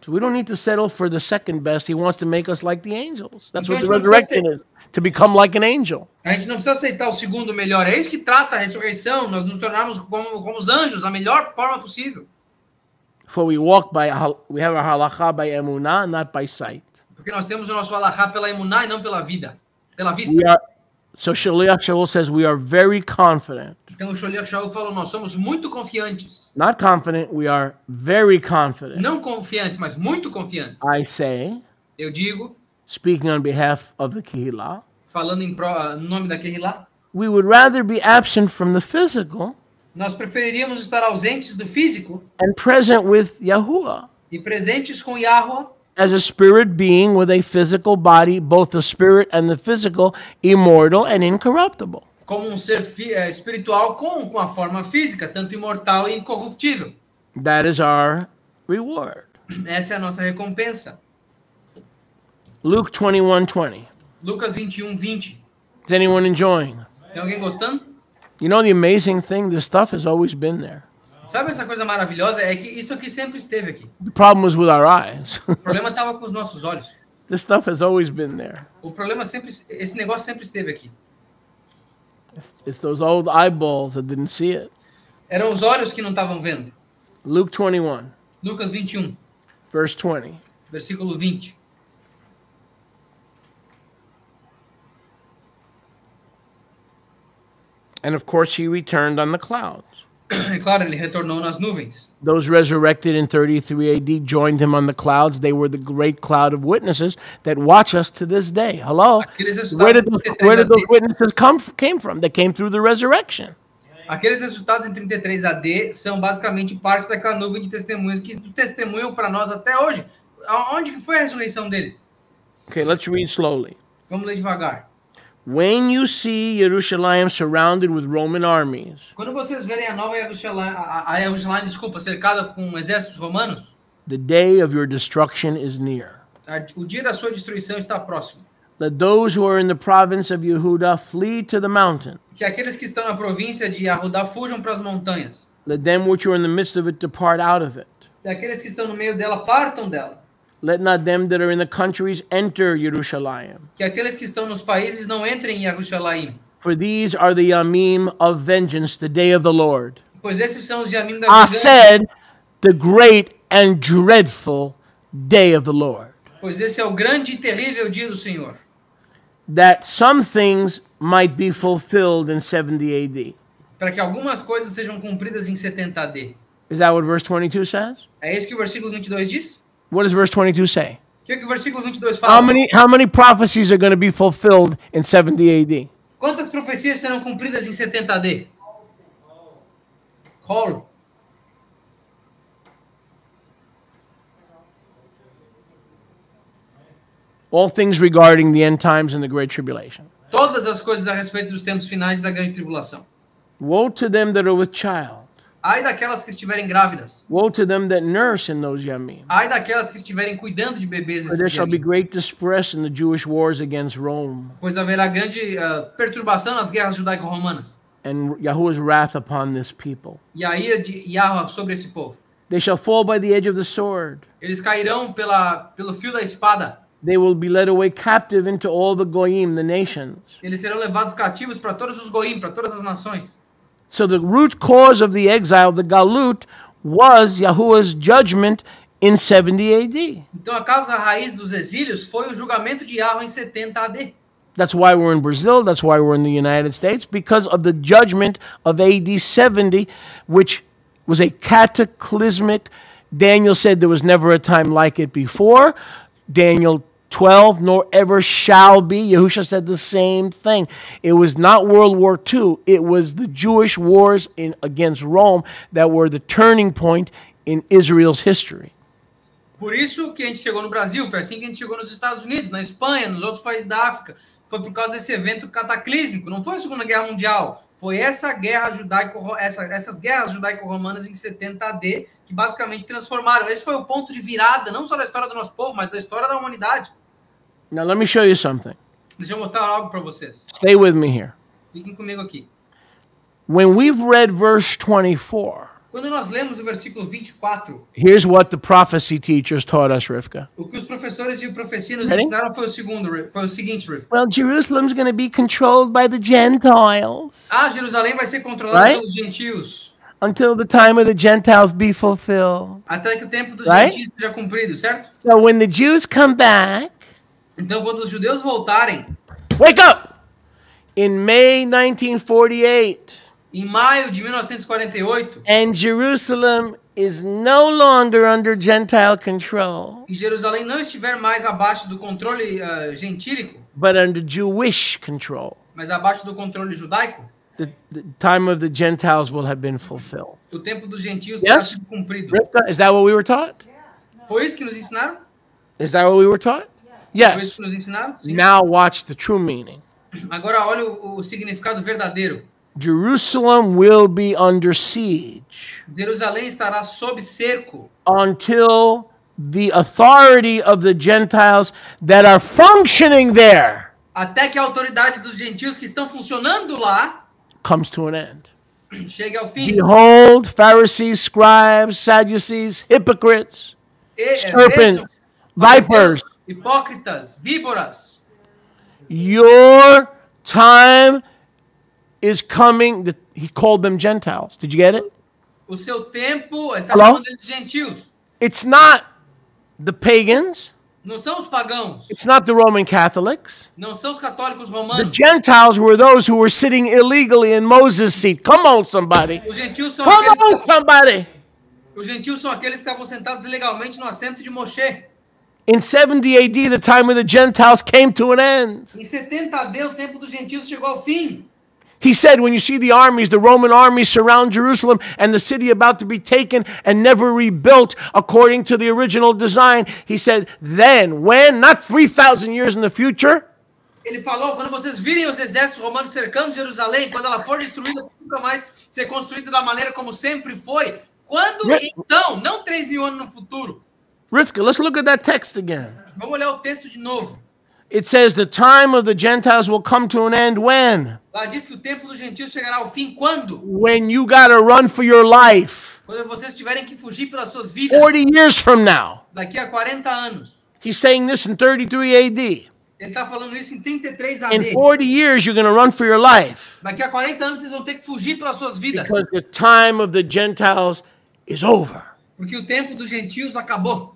So we don't need to settle for the second best. He wants to make us like the angels. That's Então, what the a gente não resurrection is, to become like an angel. A gente não precisa aceitar o segundo melhor. É isso que trata a ressurreição. Nós nos tornarmos como os anjos, a melhor forma possível. For we have our halakha by emunah, not by sight. Porque nós temos o nosso alahá pela emuná e não pela vida, pela vista. So Shaliach Shaul says we are very confident. Então o Sholiach Shaul falou, nós somos muito confiantes. Not confident, we are very confident. Não confiantes, mas muito confiantes. I say, Eu digo, speaking on behalf of the Kehillah, falando no nome daquele lá, we would rather be absent from the physical nós preferiríamos estar ausentes do físico and present with Yahuwah e presentes com Yahweh as a spirit being with a physical body, both the spirit and the physical, immortal and incorruptible. como um ser espiritual com a forma física, tanto imortal e incorruptível. That is our reward. Essa é a nossa recompensa. Luke 21:20. Lucas 21:20. Is anyone enjoying? Tem alguém gostando? You know the amazing thing, this stuff has always been there. Sabe essa coisa maravilhosa? É que isso aqui sempre esteve aqui. The problem was with our eyes. O problema estava com os nossos olhos. This stuff has always been there. O problema esse negócio sempre esteve aqui. It's those old eyeballs that didn't see it. Eram os olhos que não estavam vendo. Luke 21, Lucas 21, verse 20. versículo 20. And of course he returned on the clouds. É claro, ele retornou nas nuvens. Those resurrected in 33 AD joined him on the clouds. They were the great cloud of witnesses that watch us to this day. Hello? Aqueles Where did ressuscitados those witnesses came from? They came through the resurrection. Aqueles ressuscitados em 33 AD são basicamente parte daquela nuvem de testemunhas que testemunham para nós até hoje. Onde que foi a ressurreição deles? Okay, let's read slowly. Vamos ler devagar. When you see Jerusalem surrounded with Roman armies, Quando vocês verem a nova Jerusalém, cercada com exércitos romanos, the day of your destruction is near. o dia da sua destruição está próximo. Let those who are in the province of Yehuda flee to the mountain. Que aqueles que estão na província de Yahudá fujam para as montanhas. Let them which are in the midst of it depart out of it. E aqueles que estão no meio dela partam dela. let not them that are in the countries enter Jerusalem. Que aqueles que estão nos países não entrem em Jerusalém. For these are the yamim of vengeance, the day of the Lord. Pois esses são os Yamim da I vingança. said, the great and dreadful day of the Lord. Pois esse é o grande e terrível dia do Senhor. That some things might be fulfilled in 70 AD. Para que algumas coisas sejam cumpridas em 70 AD. Is that what verse 22 says? É isso que o versículo 22 diz? What does verse 22 say? O que o versículo 22 fala? How many prophecies are going to be fulfilled in 70 AD? Quantas profecias serão cumpridas em 70 AD? Rolo. All things regarding the end times and the great tribulation. Todas as coisas a respeito dos tempos finais e da grande tribulação. Woe to them that are with child. Ai daquelas que estiverem grávidas. Woe to them that nurse in those yamim. Ai daquelas que estiverem cuidando de bebês For there nesses shall be dias. great distress in the Jewish wars against Rome, Pois haverá grande perturbação nas guerras judaico-romanas. and Yahuwah's wrath upon this people. E a ira de Yahweh sobre esse povo. They shall fall by the edge of the sword. Eles cairão pelo fio da espada. They will be led away captive into all the goyim, the nations. Eles serão levados cativos para todos os goim, para todas as nações. So the root cause of the exile, the galut, was Yahuwah's judgment in 70 AD. Então a causa raiz dos exílios foi o julgamento de Yahweh em 70 AD. That's why we're in Brazil. That's why we're in the United States, because of the judgment of AD 70, which was a cataclysmic. Daniel said there was never a time like it before. Daniel 12, nor ever shall be. Yahusha said the same thing. It was not World War II. It was the Jewish wars against Rome that were the turning point in Israel's history. Por isso que a gente chegou no Brasil, foi assim que a gente chegou nos Estados Unidos, na Espanha, nos outros países da África. Foi por causa desse evento cataclísmico. Não foi a Segunda Guerra Mundial. Foi essas guerras judaico-romanas em 70 AD que basicamente transformaram. Esse foi o ponto de virada, não só da história do nosso povo, mas da história da humanidade. Now let me show you something. Deixa eu mostrar algo para vocês. Stay with me here. Fiquem comigo aqui. When we've read verse 24, Quando nós lemos o versículo 24, here's what the prophecy teachers taught us, Rivka. o que os professores de profecia nos Ready? ensinaram foi o seguinte, Riff. Well, Jerusalem's going to be controlled by the Gentiles Jerusalém vai ser controlada Right? pelos gentios, until the time of the Gentiles be fulfilled. até que o tempo dos Right? gentios seja cumprido, certo? So when the Jews come back, Então, quando os judeus voltarem, wake up! In May 1948, em maio de 1948, and Jerusalem is no longer under Gentile control, e Jerusalém não estiver mais abaixo do controle gentílico, but under Jewish control, mas abaixo do controle judaico, the time of the Gentiles will have been fulfilled. o tempo dos gentios Yes? terá sido cumprido. Rivka, is that what we were taught? Foi isso que nos ensinaram? Is that what we were taught? Foi Yes. isso que nos ensinaram? Sim. Now watch the true meaning. Agora olha o significado verdadeiro. Jerusalem will be under siege Jerusalém estará sob cerco until the authority of the Gentiles that are functioning there até que a autoridade dos gentios que estão funcionando lá comes to an end. chegue ao fim. Behold, Pharisees, scribes, Sadducees, hypocrites, serpents, vipers, hipócritas, víboras. your time is coming. He called them Gentiles. Did you get it? O seu tempo, ele está Hello? chamando eles de gentios. It's not the pagans. Não são os pagãos, It's not the Roman Catholics. não são os católicos The romanos. Gentiles were those who were sitting illegally in Moses' seat. Come on, somebody. Os gentios são Come aqueles on, somebody. Os gentios são aqueles que estavam sentados ilegalmente no assento de Moshe. In 70 AD, the time of the Gentiles came to an end. Em 70 AD, o tempo dos gentios chegou ao fim. He said, when you see the armies, the Roman armies surround Jerusalem and the city about to be taken and never rebuilt according to the original design, he said, then, when, not 3,000 years in the future, Ele falou, quando vocês virem os exércitos romanos cercando Jerusalém, quando ela for destruída, nunca mais ser construída da maneira como sempre foi. Quando, então, não 3.000 anos no futuro. Rivka, let's look at that text again. Vamos olhar o texto de novo. It says the time of the Gentiles will come to an end when? Lá diz que o tempo dos gentios chegará ao fim quando? When you got to run for your life. Quando vocês tiverem que fugir pelas suas vidas. 40 years from now. Daqui a 40 anos. He's saying this in 33 AD. Ele está falando isso em 33 AD. In 40 years, you're going to run for your life. Daqui a 40 anos, vocês vão ter que fugir pelas suas vidas. Because the time of the Gentiles is over. Porque o tempo dos gentios acabou.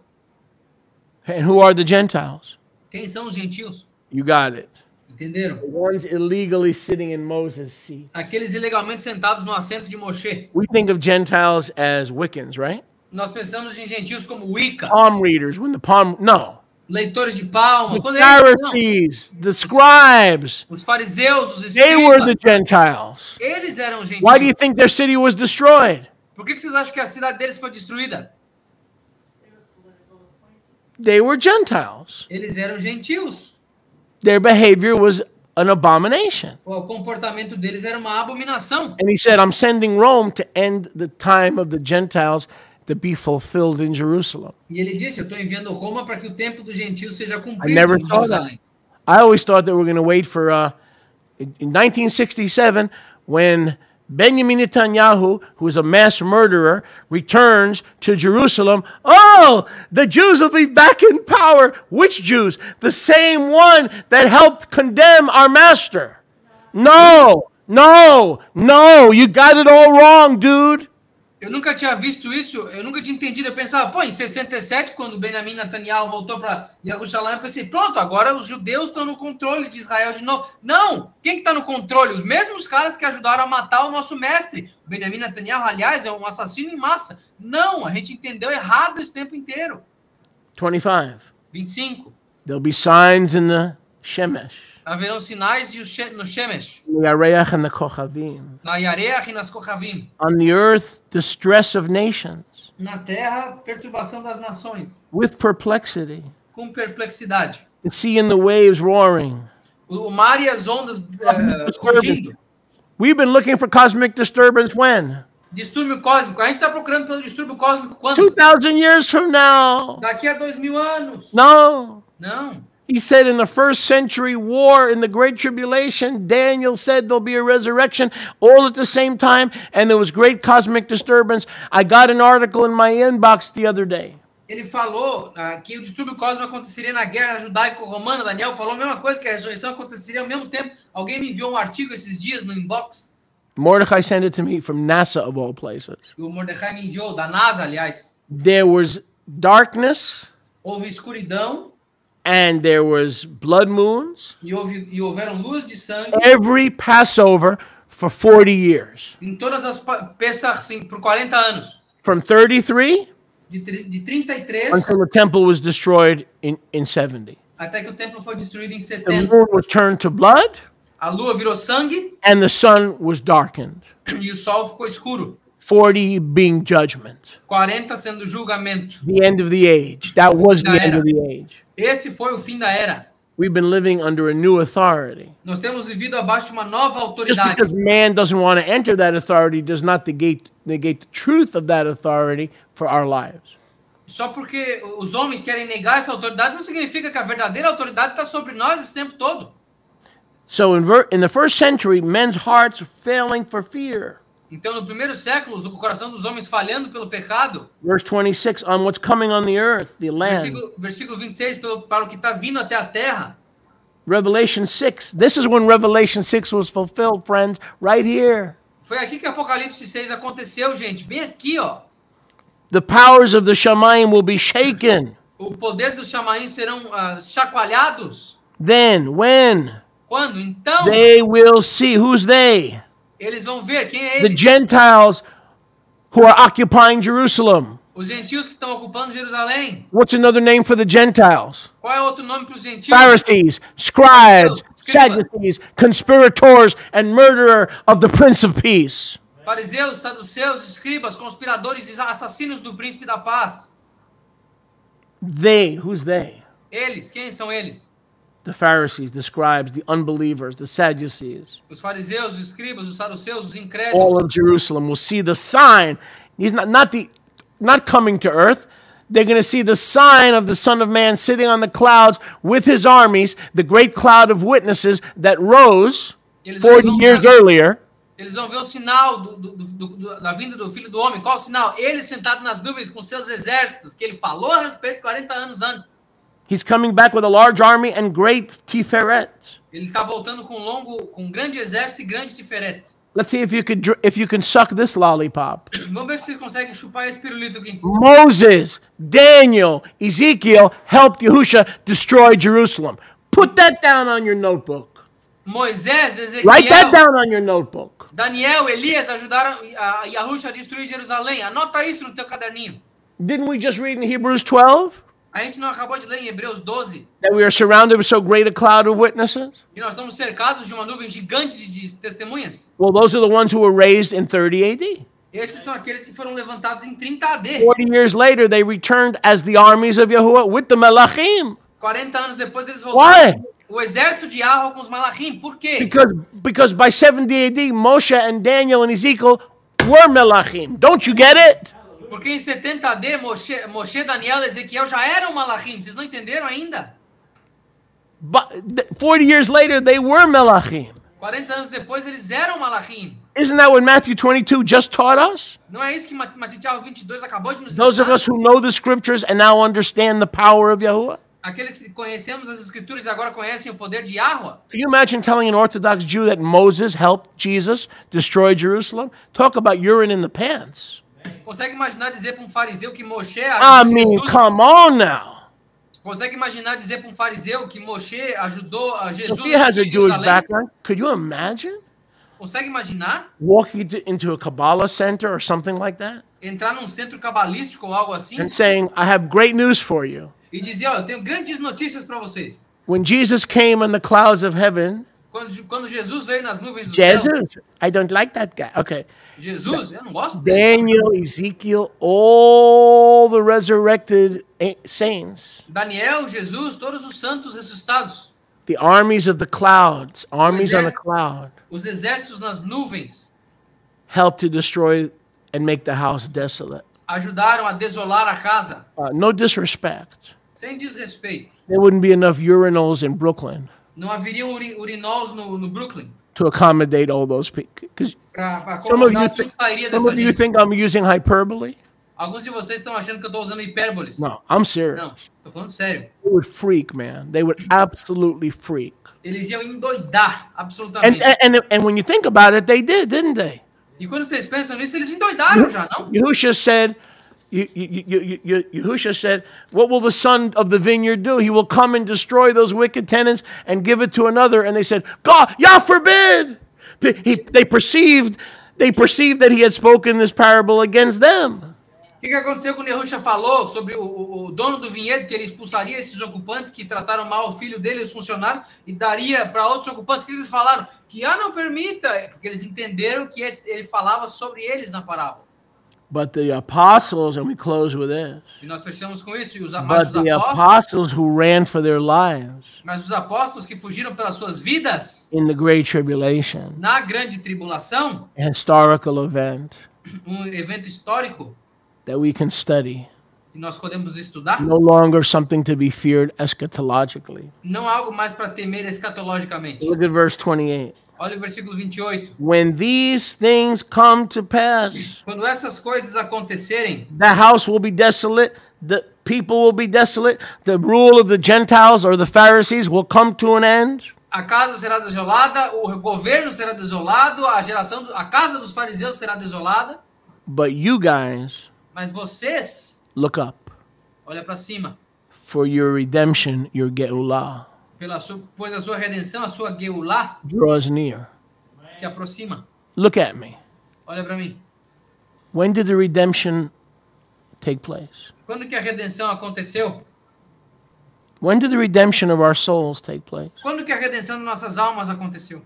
And who are the Gentiles? Quem são os gentios? You got it. Entenderam? The ones illegally sitting in Moses' seat. Aqueles ilegalmente sentados no assento de Moshe. We think of Gentiles as Wiccans, right? Nós pensamos em gentios como Wicca. Palm readers. When the palm, no. Leitores de palma. The Pharisees, the scribes. Os fariseus, os They were the escribas. Gentiles. Eles eram gentios. Why do you think their city was destroyed? Por que vocês acham que a cidade deles foi destruída? They were Gentiles. Eles eram gentios. Their behavior was an abomination. O comportamento deles era uma abominação. And he said, I'm sending Rome to end the time of the Gentiles to be fulfilled in Jerusalem. E ele disse, eu estou enviando Roma para que o tempo dos gentios seja I cumprido never em saw that. Jerusalém. I always thought that we're going to wait for, in 1967, when Benjamin Netanyahu, who is a mass murderer, returns to Jerusalem. Oh, the Jews will be back in power. Which Jews? The same one that helped condemn our master. No, no, no. You got it all wrong, dude. Eu nunca tinha visto isso, eu nunca tinha entendido. Eu pensava, pô, em 67, quando Benjamin Netanyahu voltou para Jerusalém, eu pensei, pronto, agora os judeus estão no controle de Israel de novo. Não! Quem que está no controle? Os mesmos caras que ajudaram a matar o nosso mestre. O Benjamin Netanyahu, aliás, é um assassino em massa. Não, a gente entendeu errado esse tempo inteiro. 25. There'll be signs in the Shemesh, Haverão sinais no Shemesh, in the Yareach and the Kochavim. na Yareach e nas Kochavim. On the earth, distress of nations, Na terra, perturbação das nações, with perplexity. com perplexidade. The sea and the waves roaring. O mar e as ondas rugindo. We've been looking for cosmic disturbance when? Distúrbio cósmico. A gente está procurando pelo distúrbio cósmico quando? 2,000 years from now. Daqui a 2000 anos. No. Não. He said in the first century war, in the Great Tribulation, Daniel said there'll be a resurrection all at the same time, and there was great cosmic disturbance. I got an article in my inbox the other day. Ele falou que o distúrbio cósmico aconteceria na guerra judaico-romana. Daniel falou a mesma coisa, que a ressurreição aconteceria ao mesmo tempo. Alguém me enviou um artigo esses dias no inbox. Mordecai sent it to me from NASA, of all places. E o Mordecai me enviou, da NASA, aliás. There was darkness, Houve escuridão and there was blood moons e houveram luz de sangue every Passover for 40 years. em todas as Pesach, assim, por 40 anos. From 33 De 33 until the temple was destroyed in 70. até que o templo foi destruído em The 70. moon was turned to blood, A lua virou sangue and the sun was darkened. e o sol ficou escuro. 40 being judgment, 40 sendo julgamento. the end of the age. That was the end of the age. Esse foi o fim da era. We've been living under a new authority. Nós temos vivido abaixo de uma nova Just autoridade. because man doesn't want to enter that authority does not negate the truth of that authority for our lives. Só porque os homens querem negar essa autoridade não significa que a verdadeira autoridade está sobre nós esse tempo todo. So in the first century, men's hearts failing for fear. Então, no primeiro século, o coração dos homens falhando pelo pecado. Verse 26, on what's coming on the earth, the land. Versículo 26, para o que está vindo até a terra. Revelation 6. This is when Revelation 6 was fulfilled, friends, right here. Foi aqui que Apocalipse 6 aconteceu, gente. Bem aqui, ó. The powers of the Shamayim will be shaken. O poder dos chamaim serão chacoalhados. Then, when? Quando? Então, They will see. Who's they? eles vão ver quem é The eles. Gentiles who are occupying Jerusalem. Os gentios que estão ocupando Jerusalém. What's another name for the Gentiles? Qual é outro nome para os gentios? Pharisees, scribes, Sadducees, conspirators, and murderer of the Prince of Peace. Fariseus, saduceus, escribas, conspiradores e assassinos do príncipe da paz. They, who's they? Eles, quem são eles? The Pharisees, the scribes, the unbelievers, the Sadducees. Os fariseus, os escribas, os saduceus, os All incrédulos. of Jerusalem will see the sign. He's not coming to earth. they're going to see the sign of the Son of Man sitting on the clouds with his armies, the great cloud of witnesses that rose 40 years earlier. Eles vão ver o sinal da vinda do Filho do Homem. Qual o sinal? Ele sentado nas nuvens com seus exércitos, que ele falou a respeito 40 anos antes. He's coming back with a large army and great tiferet. Ele está voltando com um grande exército e grande tiferet. Let's see if you can suck this lollipop. Vamos ver se vocês conseguem chupar esse pirulito aqui. Moses, Daniel, Ezekiel helped Yahusha destroy Jerusalem. Put that down on your notebook. Moisés, Ezequiel, Write that down on your notebook. Daniel, Elias ajudaram a Yahusha a destruir Jerusalém. Anota isso no teu caderninho. Didn't we just read in Hebrews 12 A gente não acabou de ler em Hebreus 12 that we are surrounded with so great a cloud of witnesses? que nós estamos cercados de uma nuvem gigante de testemunhas? Well, those are the ones who were raised in 30 AD. Esses são aqueles que foram levantados em 30 AD. 40 years later, they returned as the armies of Yahuwah with the Melachim. 40 anos depois eles voltaram. Why? O exército de Yahweh com os malachim. Por quê? Because by 70 AD, Moshe and Daniel and Ezekiel were Melachim. Don't you get it? Porque em 70 AD, Moshe, Daniel e Ezequiel já eram malachim. Vocês não entenderam ainda? But 40 years later, they were Melachim. 40 anos depois, eles eram malachim. Isn't that what Matthew 22 just taught us? Não é isso que Mateus 22 acabou de nos Those of ensinar? us who know the scriptures and now understand the power of Yahuwah? Aqueles que conhecemos as escrituras e agora conhecem o poder de Yahweh. Can you imagine telling an Orthodox Jew that Moses helped Jesus destroy Jerusalem? Talk about urine in the pants. Consegue imaginar dizer para um fariseu que Moshe I mean, Jesus? come on now. Consegue imaginar dizer para um fariseu que Moshe ajudou a Jesus? Sophia has a em Jewish Jerusalém? background. Could you imagine Consegue imaginar walking into a Kabbalah center or something like that entrar num centro cabalístico ou algo assim and saying, I have great news for you. e dizer, ó, eu tenho grandes notícias para vocês. When Jesus came on the clouds of heaven, Quando Jesus veio nas nuvens do céu, Jesus, I don't like that guy. Okay. Jesus, eu não gosto dele. Daniel, Ezekiel, all the resurrected saints, Daniel, Jesus, todos os santos ressuscitados, the armies of the clouds, armies on a cloud, os exércitos nas nuvens, helped to destroy and make the house desolate. ajudaram a desolar a casa, No disrespect. sem desrespeito. There wouldn't be enough urinals in Brooklyn Não haveriam urinóis no Brooklyn to accommodate all those people. Because para some of acomodar tudo que sairia some dessa of you gente. think I'm using hyperbole. Alguns de vocês estão achando que eu estou usando hipérboles. No, I'm serious. Não, estou falando sério. They would freak, man. They would absolutely freak. Eles iam endoidar, And, absolutamente. and when you think about it, they did, didn't they? E quando vocês pensam nisso, eles endoidaram já, não? Yahusha said, Yahusha said, what will the son of the vineyard do? He will come and destroy those wicked tenants and give it to another. And they said, God, Yah forbid. They perceived that he had spoken this parable against them. O que aconteceu quando Yahusha falou sobre o dono do vinhedo, que ele expulsaria esses ocupantes que trataram mal o filho dele, os funcionários, e daria para outros ocupantes? O que eles falaram? Que não permita, porque eles entenderam que ele falava sobre eles na parábola. But the apostles, and we close with this, E nós fechamos com isso. but the apostles who ran for their lives Mas os apóstolos que fugiram pelas suas vidas in the Great Tribulation, na grande tribulação, a historical event evento histórico that we can study, que nós podemos estudar, no longer something to be feared eschatologically. não algo mais para temer escatologicamente. Look at verse 28. Olha o versículo 28. When these things come to pass, Quando essas coisas acontecerem, the house will be desolate, the people will be desolate, the rule of the Gentiles or the Pharisees will come to an end. a casa será desolada, o governo será desolado, a casa dos fariseus será desolada, But you guys, mas vocês, look up, olha para cima, for your redemption, your Geulah, pois a sua redenção, a sua Geulah, draws near. se aproxima. Look at me. Olha para mim. When did the redemption take place? Quando que a redenção aconteceu? When did the redemption of our souls take place? Quando que a redenção de nossas almas aconteceu?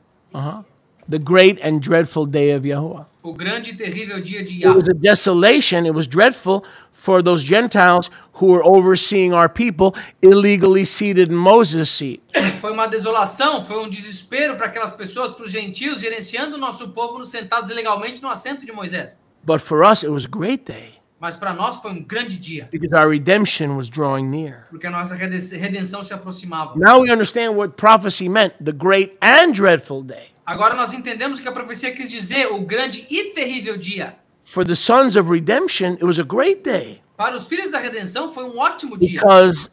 The great and dreadful day of Yahuwah. O grande e terrível dia de It was Yahweh. a desolation. It was dreadful for those Gentiles who were overseeing our people, illegally seated in Moses' seat. Foi uma desolação, foi um desespero para aquelas pessoas, para os gentios, gerenciando o nosso povo sentados ilegalmente no assento de Moisés. But for us, it was a great day. Mas para nós foi um grande dia, because our redemption was drawing near. porque a nossa redenção se aproximava. Now we understand what prophecy meant, the great and dreadful day. Agora nós entendemos o que a profecia quis dizer, o grande e terrível dia. For the sons of redemption, it was a great day Para os filhos da redenção foi um ótimo dia, because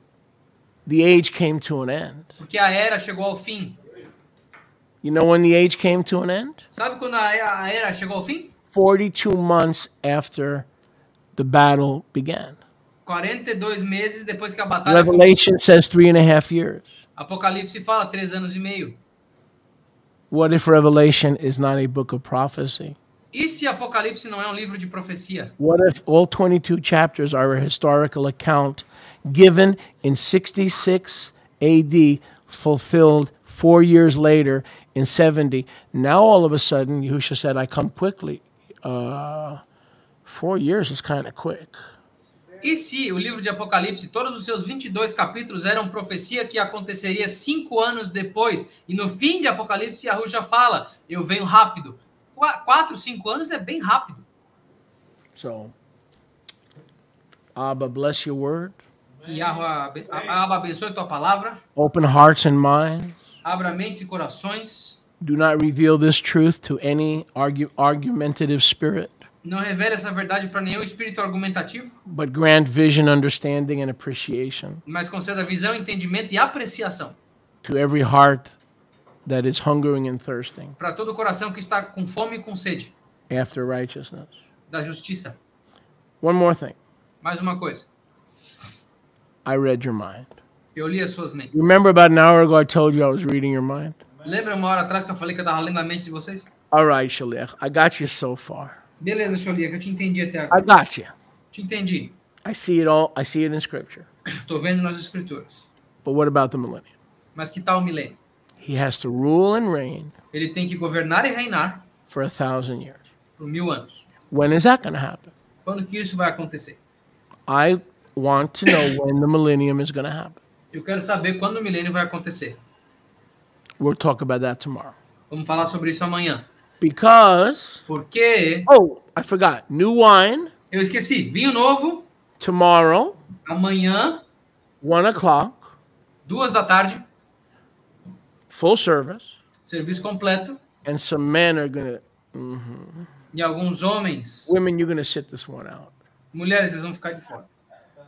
the age came to an end. porque a era chegou ao fim. You know when the age came to an end? Sabe quando a era chegou ao fim? 42 months after the battle began. 42 meses depois que a batalha começou. Revelation says 3.5 years. Apocalipse fala 3 anos e meio. What if Revelation is not a book of prophecy? E se Apocalipse não é um livro de profecia? What if all 22 chapters are a historical account given in 66 AD, fulfilled 4 years later in 70? Now all of a sudden, Yahushua said, I come quickly. 4 years is kind of quick. E se o livro de Apocalipse, todos os seus 22 capítulos eram profecia que aconteceria 5 anos depois, e no fim de Apocalipse, Yahushua fala, eu venho rápido. 4, 5 anos é bem rápido. So, Abba, bless your word. Que Abba abençoe tua palavra, Open hearts and minds. abra mentes e corações, Do not reveal this truth to any argumentative spirit, não revele essa verdade para nenhum espírito argumentativo, but grant vision, understanding, and appreciation mas conceda visão, entendimento e apreciação to every heart that is hungering and thirsting para todo o coração que está com fome e com sede after righteousness. da justiça. One more thing. Mais uma coisa, I read your mind. eu li as suas mentes. Remember about an hour ago I told you I was reading your mind? Lembra uma hora atrás que eu falei que eu estava lendo a mente de vocês? All right, Shaliach, I got you so far. Beleza, Xolia, que eu te entendi até I agora. got you. Te entendi. I see it all. I see it in Scripture. Tô vendo nas escrituras. But what about the millennium? Mas que tal o milênio? He has to rule and reign Ele tem que governar e reinar for 1,000 years. por 1000 anos. When is that going to happen? Quando que isso vai acontecer? I want to know when the millennium is going to happen. Eu quero saber quando o milênio vai acontecer. We'll talk about that tomorrow. Vamos falar sobre isso amanhã. Because, Porque oh, I forgot. New wine eu esqueci. Vinho novo, tomorrow, amanhã, 1 o'clock, 2 da tarde, full service, serviço completo. and some men are going to, E alguns homens, women, you're going to sit this one out. mulheres, vocês vão ficar de fora.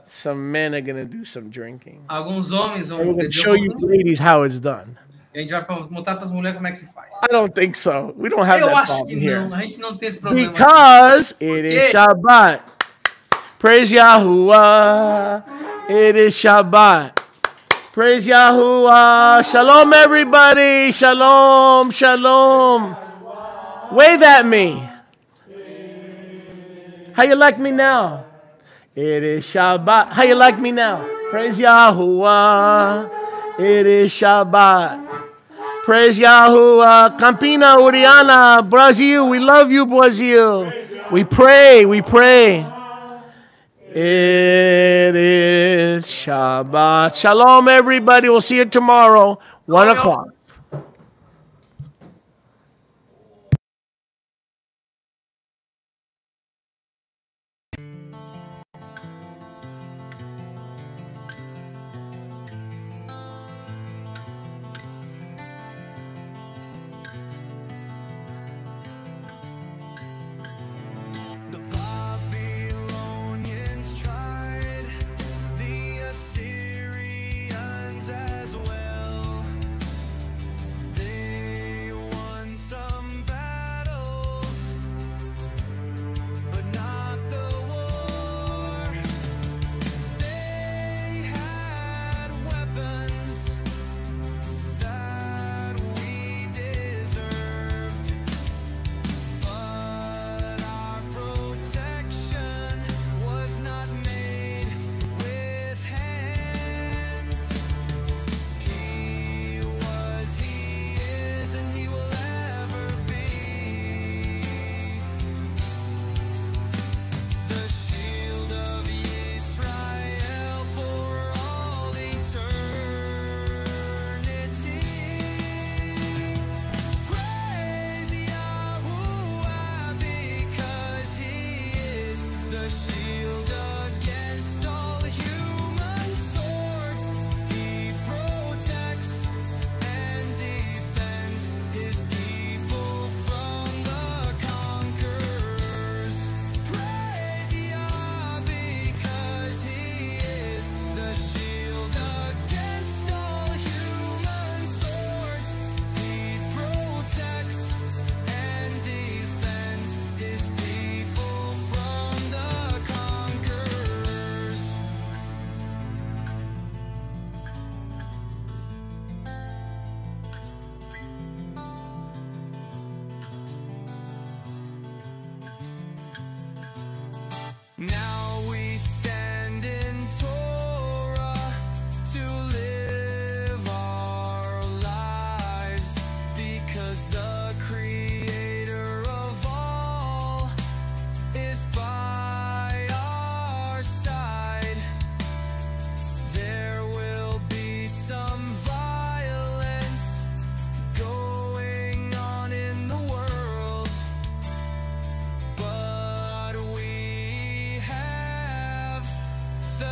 Some men are going to do some drinking. Alguns homens vão I'm going beber to show you ladies how it's done. E a gente vai mostrar para as mulheres como é que se faz. I don't think so. We don't have Eu that acho que problem here. não, a gente não tem esse problema. Because it quê? is Shabbat. Praise Yahuwah. It is Shabbat. Praise Yahuwah. Shalom, everybody. Shalom, shalom. Wave at me. How you like me now? It is Shabbat. How you like me now? Praise Yahuwah. It is Shabbat. Praise Yahuwah. Campina, Uriana, Brazil. We love you, Brazil. We pray, we pray. It is Shabbat. Shalom, everybody. We'll see you tomorrow, 1 o'clock. The Babylonians tried, the Assyrians as well.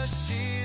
the sheep.